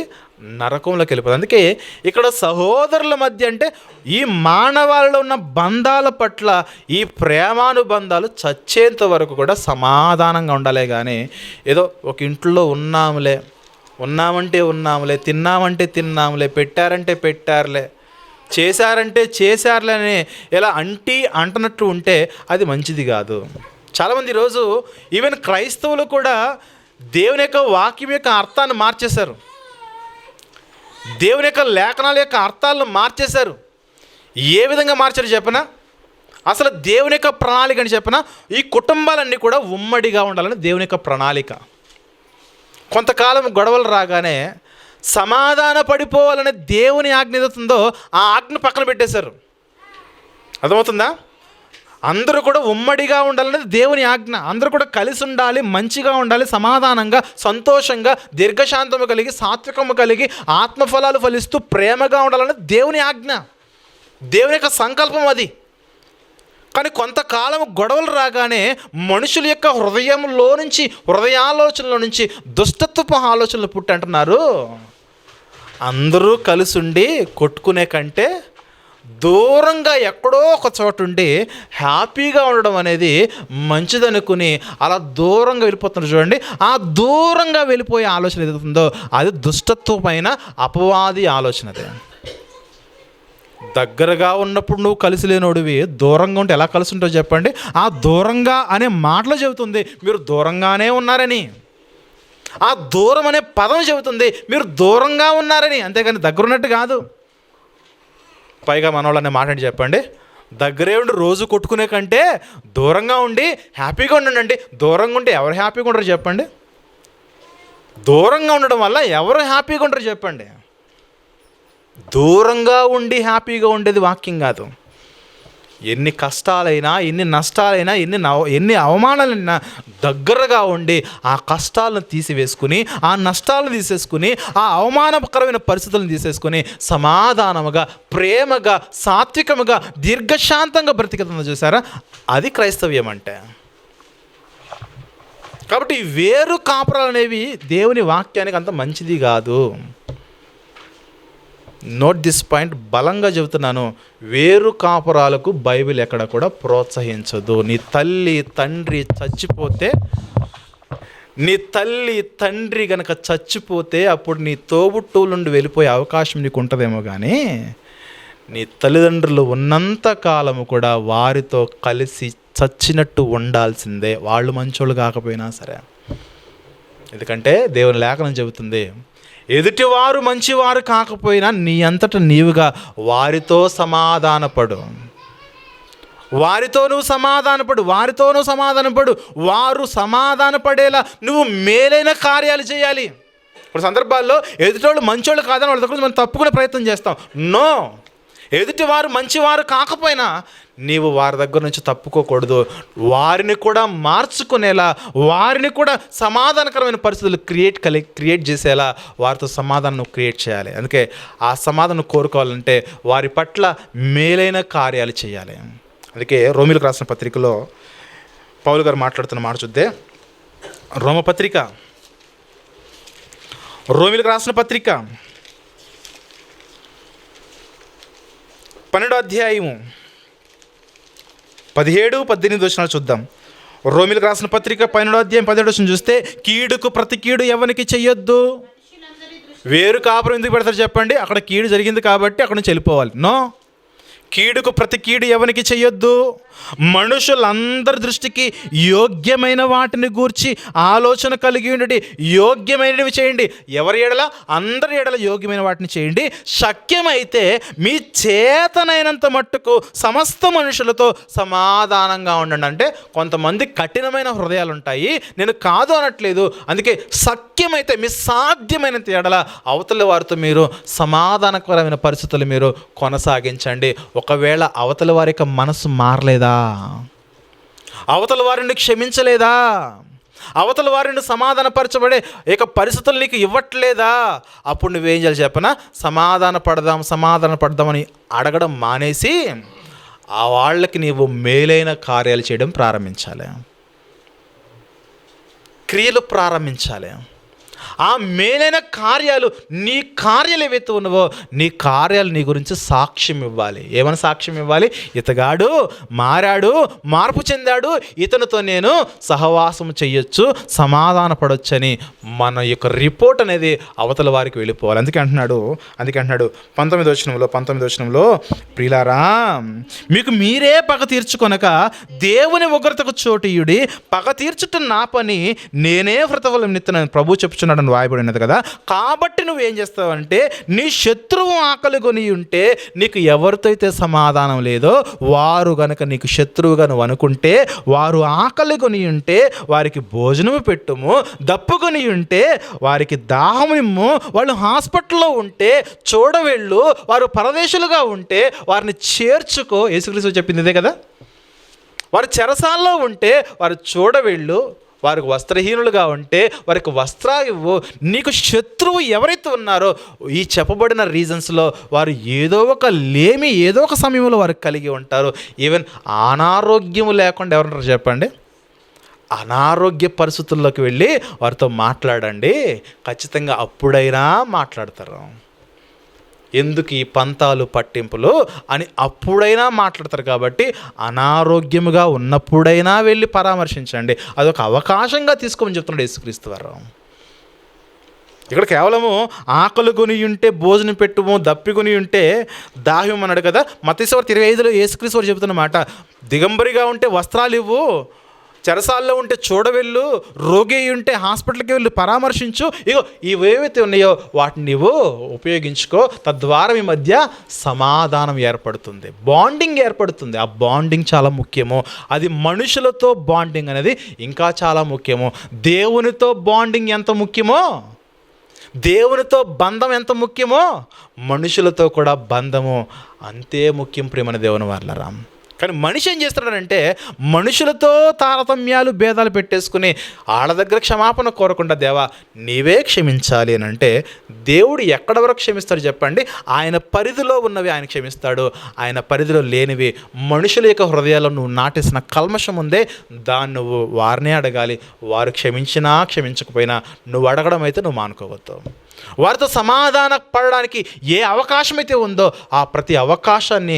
నరకంలోకి వెళ్ళిపోతుంది. అందుకే ఇక్కడ సహోదరుల మధ్య అంటే ఈ మానవాళిలో ఉన్న బంధాల పట్ల ఈ ప్రేమానుబంధాలు చచ్చేంత వరకు కూడా సమాధానంగా ఉండాలే కానీ ఏదో ఒక ఇంట్లో ఉన్నామంటే ఉన్నాములే, తిన్నామంటే తిన్నాములే, పెట్టారంటే పెట్టారులే, చేశారంటే చేశారులే అని ఇలా అంటున్నట్టు ఉంటే అది మంచిది కాదు. చాలామంది ఈరోజు ఈవెన్ క్రైస్తవులు కూడా దేవుని యొక్క వాక్యం యొక్క అర్థాన్ని మార్చేశారు, దేవుని యొక్క లేఖనాల యొక్క అర్థాలను మార్చేశారు. ఏ విధంగా మార్చారు చెప్పనా? అసలు దేవుని యొక్క ప్రణాళిక అని చెప్పనా, ఈ కుటుంబాలన్నీ కూడా ఉమ్మడిగా ఉండాలని దేవుని యొక్క ప్రణాళిక. కొంతకాలం గొడవలు రాగానే సమాధాన పడిపోవాలని దేవుని ఆజ్ఞ ఏదవుతుందో ఆ ఆజ్ఞ పక్కన పెట్టేశారు. అర్థమవుతుందా? అందరూ కూడా ఉమ్మడిగా ఉండాలనేది దేవుని ఆజ్ఞ. అందరూ కూడా కలిసి ఉండాలి, మంచిగా ఉండాలి, సమాధానంగా, సంతోషంగా, దీర్ఘశాంతము కలిగి, సాత్వికము కలిగి, ఆత్మఫలాలు ఫలిస్తూ ప్రేమగా ఉండాలనేది దేవుని ఆజ్ఞ, దేవుని యొక్క సంకల్పం అది. కానీ కొంతకాలం గొడవలు రాగానే మనుషుల యొక్క హృదయాలోచనలో నుంచి దుష్టత్వపు ఆలోచనలు పుట్టి అంటున్నారు, అందరూ కలిసి ఉండి కొట్టుకునే కంటే దూరంగా ఎక్కడో ఒక చోటు ఉండి హ్యాపీగా ఉండడం అనేది మంచిదనుకుని అలా దూరంగా వెళ్ళిపోతున్నారు. చూడండి, ఆ దూరంగా వెళ్ళిపోయే ఆలోచన ఏదవుతుందో అది దుష్టత్వమైన అపవాది ఆలోచన. అదే దగ్గరగా ఉన్నప్పుడు నువ్వు కలిసి లేనోడివి, దూరంగా ఉంటే ఎలా కలిసి ఉంటావు చెప్పండి? ఆ దూరంగా అనే మాటలు చెబుతుంది మీరు దూరంగానే ఉన్నారని, ఆ దూరం అనే పదం చెబుతుంది మీరు దూరంగా ఉన్నారని, అంతేగాని దగ్గరున్నట్టు కాదు. పైగా మనోళ్ళనే మాట ఏంటి చెప్పండి, దగ్గరే ఉండి రోజు కొట్టుకునే కంటే దూరంగా ఉండి హ్యాపీగా ఉండండి. దూరంగా ఉంటే ఎవరు హ్యాపీగా ఉండరు చెప్పండి? దూరంగా ఉండడం వల్ల ఎవరు హ్యాపీగా ఉండరు చెప్పండి? దూరంగా ఉండి హ్యాపీగా ఉండేది వాక్యం కాదు. ఎన్ని కష్టాలైనా, ఎన్ని నష్టాలైనా, ఎన్ని అవమానాలైనా దగ్గరగా ఉండి ఆ కష్టాలను తీసివేసుకుని, ఆ నష్టాలను తీసేసుకుని, ఆ అవమానకరమైన పరిస్థితులను తీసేసుకుని సమాధానముగా, ప్రేమగా, సాత్వికముగా, దీర్ఘశాంతంగా బ్రతికుతుందో చూసారా, అది క్రైస్తవ్యం అంటే. కాబట్టి వేరు కాపురాలు అనేవి దేవుని వాక్యానికి అంత మంచిది కాదు. నోట్ దిస్ పాయింట్, బలంగా చెబుతున్నాను. వేరు కాపురాలకు బైబిల్ ఎక్కడ కూడా ప్రోత్సహించదు. నీ తల్లి తండ్రి గనక చచ్చిపోతే అప్పుడు నీ తోబుట్టువుల నుండి వెళ్ళిపోయే అవకాశం నీకు ఉంటుందేమో, కానీ నీ తల్లిదండ్రులు ఉన్నంత కాలము కూడా వారితో కలిసి చచ్చినట్టు ఉండాల్సిందే, వాళ్ళు మంచోళ్ళు కాకపోయినా సరే. ఎందుకంటే దేవుని లేఖనం చెబుతుంది, ఎదుటివారు మంచివారు కాకపోయినా నీ అంతట నీవుగా వారితో సమాధానపడు, వారితో నువ్వు సమాధానపడు. వారు సమాధానపడేలా నువ్వు మేలైన కార్యాలు చేయాలి. ఇప్పుడు సందర్భాల్లో ఎదుటోళ్ళు మంచోళ్ళు కాదని వాళ్ళ దగ్గర మనం తప్పుకునే ప్రయత్నం చేస్తాం. నో, ఎదుటివారు మంచివారు కాకపోయినా నీవు వారి దగ్గర నుంచి తప్పుకోకూడదు. వారిని కూడా మార్చుకునేలా, వారిని కూడా సమాధానకరమైన పరిస్థితులు క్రియేట్ చేసేలా వారితో సమాధానం క్రియేట్ చేయాలి. అందుకే ఆ సమాధానం కోరుకోవాలంటే వారి పట్ల మేలైన కార్యాలు చేయాలి. అందుకే రోమీలకు రాసిన పత్రికలో పౌలు గారు మాట్లాడుతున్న మాట చూద్దే. రోమీలకు రాసిన పత్రిక 12వ అధ్యాయము 17-18 వచనాలు చూద్దాం. రోమీలకు రాసిన పత్రిక 12వ అధ్యాయం 17వ వచనం చూస్తే, కీడుకు ప్రతి కీడు ఎవరికి చెయ్యొద్దు. వేరు కాపురం ఎందుకు పెడతారు చెప్పండి? అక్కడ కీడు జరిగింది కాబట్టి అక్కడ నుంచి వెళ్ళిపోవాలి. నో, కీడుకు ప్రతి కీడు ఎవరికి చెయ్యొద్దు. మనుషులందరి దృష్టికి యోగ్యమైన వాటిని గూర్చి ఆలోచన కలిగి ఉండి యోగ్యమైనవి చేయండి. ఎవరి ఎడల? అందరి ఎడల యోగ్యమైన వాటిని చేయండి. శక్యమైతే మీ చేతనైనంత మట్టుకు సమస్త మనుషులతో సమాధానంగా ఉండండి. అంటే కొంతమంది కఠినమైన హృదయాలు ఉంటాయి, నేను కాదు అనట్లేదు. అందుకే శక్యమైతే మీ సాధ్యమైనంత ఎడల అవతల వారితో మీరు సమాధానకరమైన పరిస్థితులు మీరు కొనసాగించండి. ఒకవేళ అవతల వారి యొక్క మనసు మారలేదా, అవతల వారిని క్షమించలేదా, అవతల వారిని సమాధానపరచబడే ఇక పరిస్థితులు నీకు ఇవ్వట్లేదా, అప్పుడు నువ్వేం చేయాలి చెప్పనా? సమాధాన పడదామని అడగడం మానేసి ఆ వాళ్ళకి నీవు మేలైన కార్యాలు చేయడం ప్రారంభించాలి, క్రియలు ప్రారంభించాలి. ఆ మేలైన కార్యాలు, నీ కార్యాలు ఏవైతే ఉన్నావో నీ కార్యాలు నీ గురించి సాక్ష్యం ఇవ్వాలి. ఏమైనా సాక్ష్యం ఇవ్వాలి? ఇతగాడు మారాడు, మార్పు చెందాడు, ఇతనితో నేను సహవాసం చెయ్యొచ్చు, సమాధాన పడొచ్చని మన యొక్క రిపోర్ట్ అనేది అవతల వారికి వెళ్ళిపోవాలి. అందుకే అంటున్నాడు 19వ వచనంలో ప్రియులారా, మీకు మీరే పగ తీర్చుకొనక దేవుని ఉగ్రతకు చోటీయుడి, పగ తీర్చుట నా పని, నేనే వ్రతఫలం నిత్తున్నాను ప్రభు చెప్పుచున్నాడు వాయబడినది కదా. కాబట్టి నువ్వేం చేస్తావంటే, నీ శత్రువు ఆకలి కొని ఉంటే, నీకు ఎవరితో అయితే సమాధానం లేదో వారు గనక నీకు శత్రువుగా నువ్వు అనుకుంటే, వారు ఆకలి కొని ఉంటే వారికి భోజనము పెట్టుము, దప్పుకొని ఉంటే వారికి దాహమునిమ్ము, వాళ్ళు హాస్పిటల్లో ఉంటే చూడవెళ్ళు, వారు పరదేశులుగా ఉంటే వారిని చేర్చుకో. యేసుక్రీస్తు చెప్పింది ఇదే కదా. వారు చెరసాల్లో ఉంటే వారు చూడవెళ్ళు, వారికి వస్త్రహీనులుగా ఉంటే వారికి వస్త్రాలు ఇవ్వు. నీకు శత్రువు ఎవరైతే ఉన్నారో ఈ చెప్పబడిన రీజన్స్లో వారు ఏదో ఒక సమయంలో వారికి కలిగి ఉంటారు. ఈవెన్ అనారోగ్యము లేకుండా ఎవరుంటారు చెప్పండి? అనారోగ్య పరిస్థితుల్లోకి వెళ్ళి వారితో మాట్లాడండి, ఖచ్చితంగా అప్పుడైనా మాట్లాడతారు. ఎందుకు ఈ పంతాలు పట్టింపులు అని అప్పుడైనా మాట్లాడతారు. కాబట్టి అనారోగ్యముగా ఉన్నప్పుడైనా వెళ్ళి పరామర్శించండి. అదొక అవకాశంగా తీసుకోమని చెప్తున్నాడు యేసుక్రీస్తు వారు. ఇక్కడ కేవలము ఆకలి కొని ఉంటే భోజనం పెట్టుము, దప్పికొని ఉంటే దాహ్యం అన్నాడు కదా. మత్తయి 25లో యేసుక్రీస్తు వారు చెబుతున్నమాట, దిగంబరిగా ఉంటే వస్త్రాలు ఇవ్వు, చెరసాల్లో ఉంటే చూడవెళ్ళు, రోగి అయి ఉంటే హాస్పిటల్కి వెళ్ళి పరామర్శించు. ఇగో ఇవేవైతే ఉన్నాయో వాటిని నీవు ఉపయోగించుకో. తద్వారా మీ మధ్య సమాధానం ఏర్పడుతుంది, బాండింగ్ ఏర్పడుతుంది. ఆ బాండింగ్ చాలా ముఖ్యము. అది మనుషులతో బాండింగ్ అనేది ఇంకా చాలా ముఖ్యము. దేవునితో బాండింగ్ ఎంత ముఖ్యమో, దేవునితో బంధం ఎంత ముఖ్యమో, మనుషులతో కూడా బంధము అంతే ముఖ్యం ప్రియమైన దేవుని వాళ్ళరా. కానీ మనిషి ఏం చేస్తున్నాడంటే మనుషులతో తారతమ్యాలు భేదాలు పెట్టేసుకుని వాళ్ళ దగ్గర క్షమాపణ కోరకుండా దేవా నీవే క్షమించాలి అని అంటే దేవుడు ఎక్కడి వరకు క్షమిస్తాడు చెప్పండి? ఆయన పరిధిలో ఉన్నవి ఆయన క్షమిస్తాడు. ఆయన పరిధిలో లేనివి మనుషుల యొక్క హృదయాల్లో నువ్వు నాటేసిన కల్మషం ఉందే దాన్ని నువ్వు వారినే అడగాలి. వారు క్షమించినా క్షమించకపోయినా నువ్వు అడగడం అయితే నువ్వు మానుకోవద్దు. వారితో సమాధాన పడడానికి ఏ అవకాశం అయితే ఉందో ఆ ప్రతి అవకాశాన్ని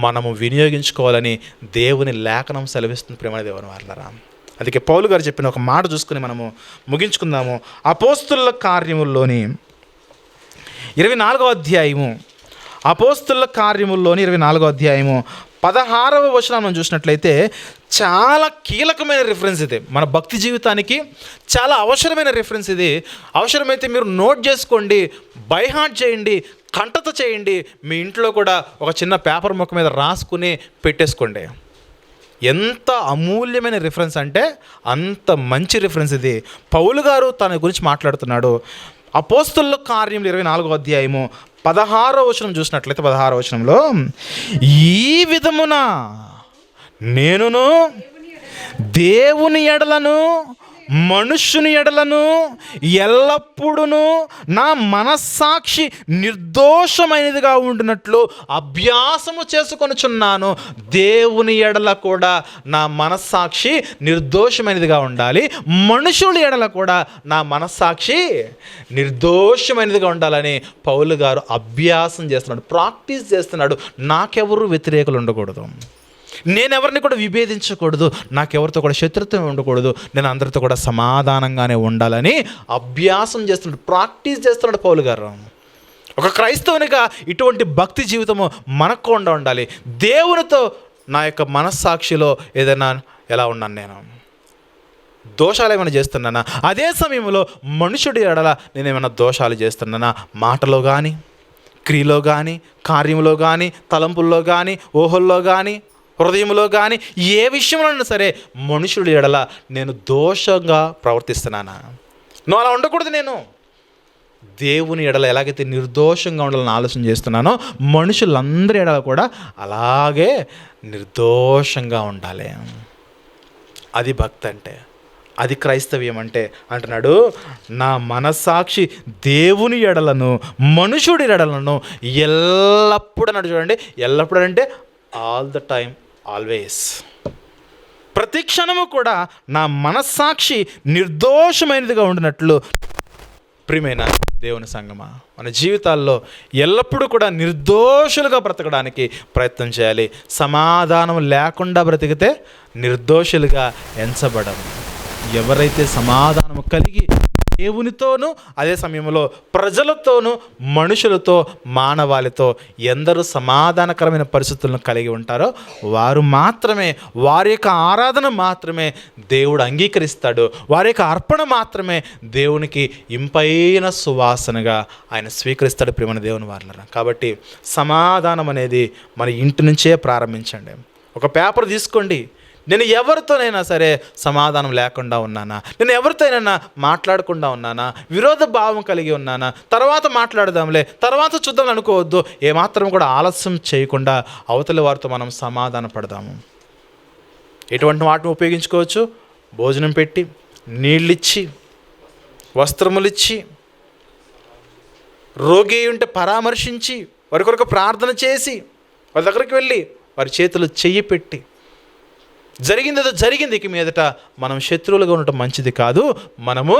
మనము వినియోగించుకోవాలని దేవుని లేఖనం సెలవిస్తుంది ప్రేమ దేవుని వాళ్ళరా. అందుకే పౌలు గారు చెప్పిన ఒక మాట చూసుకుని మనము ముగించుకుందాము. అపోస్తుల కార్యముల్లోని 24వ అధ్యాయము, అపోస్తుల కార్యముల్లోని 24వ అధ్యాయము 16వ వచనం మనం చూసినట్లయితే చాలా కీలకమైన రిఫరెన్స్ ఇది. మన భక్తి జీవితానికి చాలా అవసరమైన రిఫరెన్స్ ఇది. అవసరమైతే మీరు నోట్ చేసుకోండి, బై హార్ట్ చేయండి, కంటత చేయండి. మీ ఇంట్లో కూడా ఒక చిన్న పేపర్ ముక్క మీద రాసుకుని పెట్టేసుకోండి. ఎంత అమూల్యమైన రిఫరెన్స్ అంటే అంత మంచి రిఫరెన్స్ ఇది. పౌలు గారు తన గురించి మాట్లాడుతున్నాడు. అపోస్తుల కార్యములు 24వ అధ్యాయము 16వ వచనం చూసినట్లయితే 16వ వచనంలో ఈ విధమున నేనును దేవుని ఎడలను మనుష్యుని ఎడలను ఎల్లప్పుడూ నా మనస్సాక్షి నిర్దోషమైనదిగా ఉండినట్లు అభ్యాసము చేసుకొనుచున్నాను. దేవుని ఎడల కూడా నా మనస్సాక్షి నిర్దోషమైనదిగా ఉండాలి, మనుషుల ఎడల కూడా నా మనస్సాక్షి నిర్దోషమైనదిగా ఉండాలని పౌలు గారు అభ్యాసం చేస్తున్నాడు, ప్రాక్టీస్ చేస్తున్నాడు. నాకెవరు వ్యతిరేకులు ఉండకూడదు, నేనెవరిని కూడా విభేదించకూడదు, నాకెవరితో కూడా శత్రుత్వం ఉండకూడదు, నేను అందరితో కూడా సమాధానంగానే ఉండాలని అభ్యాసం చేస్తున్నాడు, ప్రాక్టీస్ చేస్తున్నాడు పౌలు గారు. ఒక క్రైస్తవునిగా ఇటువంటి భక్తి జీవితము మనకు ఉండాలి. దేవునితో నా యొక్క మనస్సాక్షిలో ఏదైనా ఎలా ఉన్నాను, నేను దోషాలు ఏమైనా చేస్తున్నానా, అదే సమయంలో మనుషుడి ఎడల నేనేమైనా దోషాలు చేస్తున్నానా, మాటలో కానీ, క్రియలో కానీ, కార్యంలో కానీ, తలంపుల్లో కానీ, ఊహల్లో కానీ, హృదయంలో కానీ, ఏ విషయంలో సరే మనుషుడి ఎడల నేను దోషంగా ప్రవర్తిస్తున్నానా? నువ్వు అలా ఉండకూడదు. నేను దేవుని ఎడల ఎలాగైతే నిర్దోషంగా ఉండాలని ఆలోచన చేస్తున్నానో మనుషులందరి ఎడల కూడా అలాగే నిర్దోషంగా ఉండాలి. అది భక్తి అంటే, అది క్రైస్తవ్యం అంటే. అంటున్నాడు నా మనస్సాక్షి దేవుని ఎడలను మనుషుడి ఎడలను ఎల్లప్పుడూ అన్నాడు. చూడండి, ఎల్లప్పుడూ అంటే ఆల్ ద టైమ్, ఆల్వేస్, ప్రతి క్షణము కూడా నా మనస్సాక్షి నిర్దోషమైనదిగా ఉండినట్లు. ప్రియమైన దేవుని సంగమా, మన జీవితాల్లో ఎల్లప్పుడూ కూడా నిర్దోషులుగా బ్రతకడానికి ప్రయత్నం చేయాలి. సమాధానం లేకుండా బ్రతికితే నిర్దోషులుగా ఎంచబడము. ఎవరైతే సమాధానము కలిగి దేవునితోనూ అదే సమయంలో ప్రజలతోనూ మనుషులతో మానవాళితో ఎందరూ సమాధానకరమైన పరిస్థితులను కలిగి ఉంటారో వారు మాత్రమే, వారి యొక్క ఆరాధన మాత్రమే దేవుడు అంగీకరిస్తాడు. వారి యొక్క అర్పణ మాత్రమే దేవునికి ఇంపైన సువాసనగా ఆయన స్వీకరిస్తాడు ప్రియమైన దేవుని వారలారా. కాబట్టి సమాధానం అనేది మన ఇంటి నుంచే ప్రారంభించండి. ఒక పేపర్ తీసుకోండి, నేను ఎవరితోనైనా సరే సమాధానం లేకుండా ఉన్నానా, నేను ఎవరితోనైనా మాట్లాడకుండా ఉన్నానా, విరోధ భావం కలిగి ఉన్నానా, తర్వాత మాట్లాడదాంలే, తర్వాత చూద్దాం అనుకోవద్దు. ఏమాత్రం కూడా ఆలస్యం చేయకుండా అవతలి వారితో మనం సమాధాన పడదాము. ఎటువంటి వాటిని ఉపయోగించుకోవచ్చు? భోజనం పెట్టి, నీళ్ళిచ్చి, వస్త్రములిచ్చి, రోగి ఉంటే పరామర్శించి, వారి కొరకు ప్రార్థన చేసి, వారి దగ్గరికి వెళ్ళి వారి చేతులు చెయ్యి పెట్టి, జరిగిందేదో జరిగింది, ఇక మీదట మనం శత్రువులుగా ఉండటం మంచిది కాదు, మనము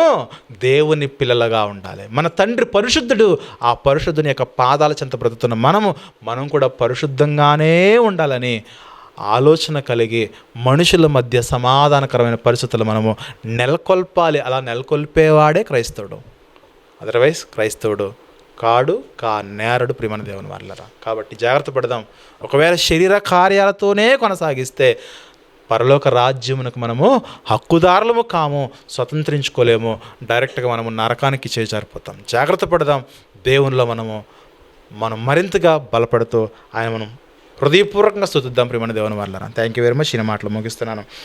దేవుని పిల్లలుగా ఉండాలి. మన తండ్రి పరిశుద్ధుడు, ఆ పరిశుద్ధుని యొక్క పాదాల చెంత బ్రతుకుతున్న మనం కూడా పరిశుద్ధంగానే ఉండాలని ఆలోచన కలిగి మనుషుల మధ్య సమాధానకరమైన పరిస్థితులు మనము నెలకొల్పాలి. అలా నెలకొల్పేవాడే క్రైస్తవుడు. అదర్వైజ్ క్రైస్తవుడు కాడు, నేరడు ప్రియమైన దేవుని వాళ్ళరా. కాబట్టి జాగ్రత్త పడదాం. ఒకవేళ శరీర కార్యాలతోనే కొనసాగిస్తే పరలోక రాజ్యమునకు మనము హక్కుదారులము కాము, స్వతంత్రించుకోలేము. డైరెక్ట్గా మనము నరకానికి చేజారిపోతాం. జాగ్రత్త పడదాం. దేవునిలో మనం మరింతగా బలపడుతూ ఆయన మనం హృదయపూర్వకంగా స్తుతిద్దాం. ప్రియమైన దేవుని వాళ్ళారా, థ్యాంక్ యూ వెరీ మచ్. ఈ మాటలు ముగిస్తున్నాను.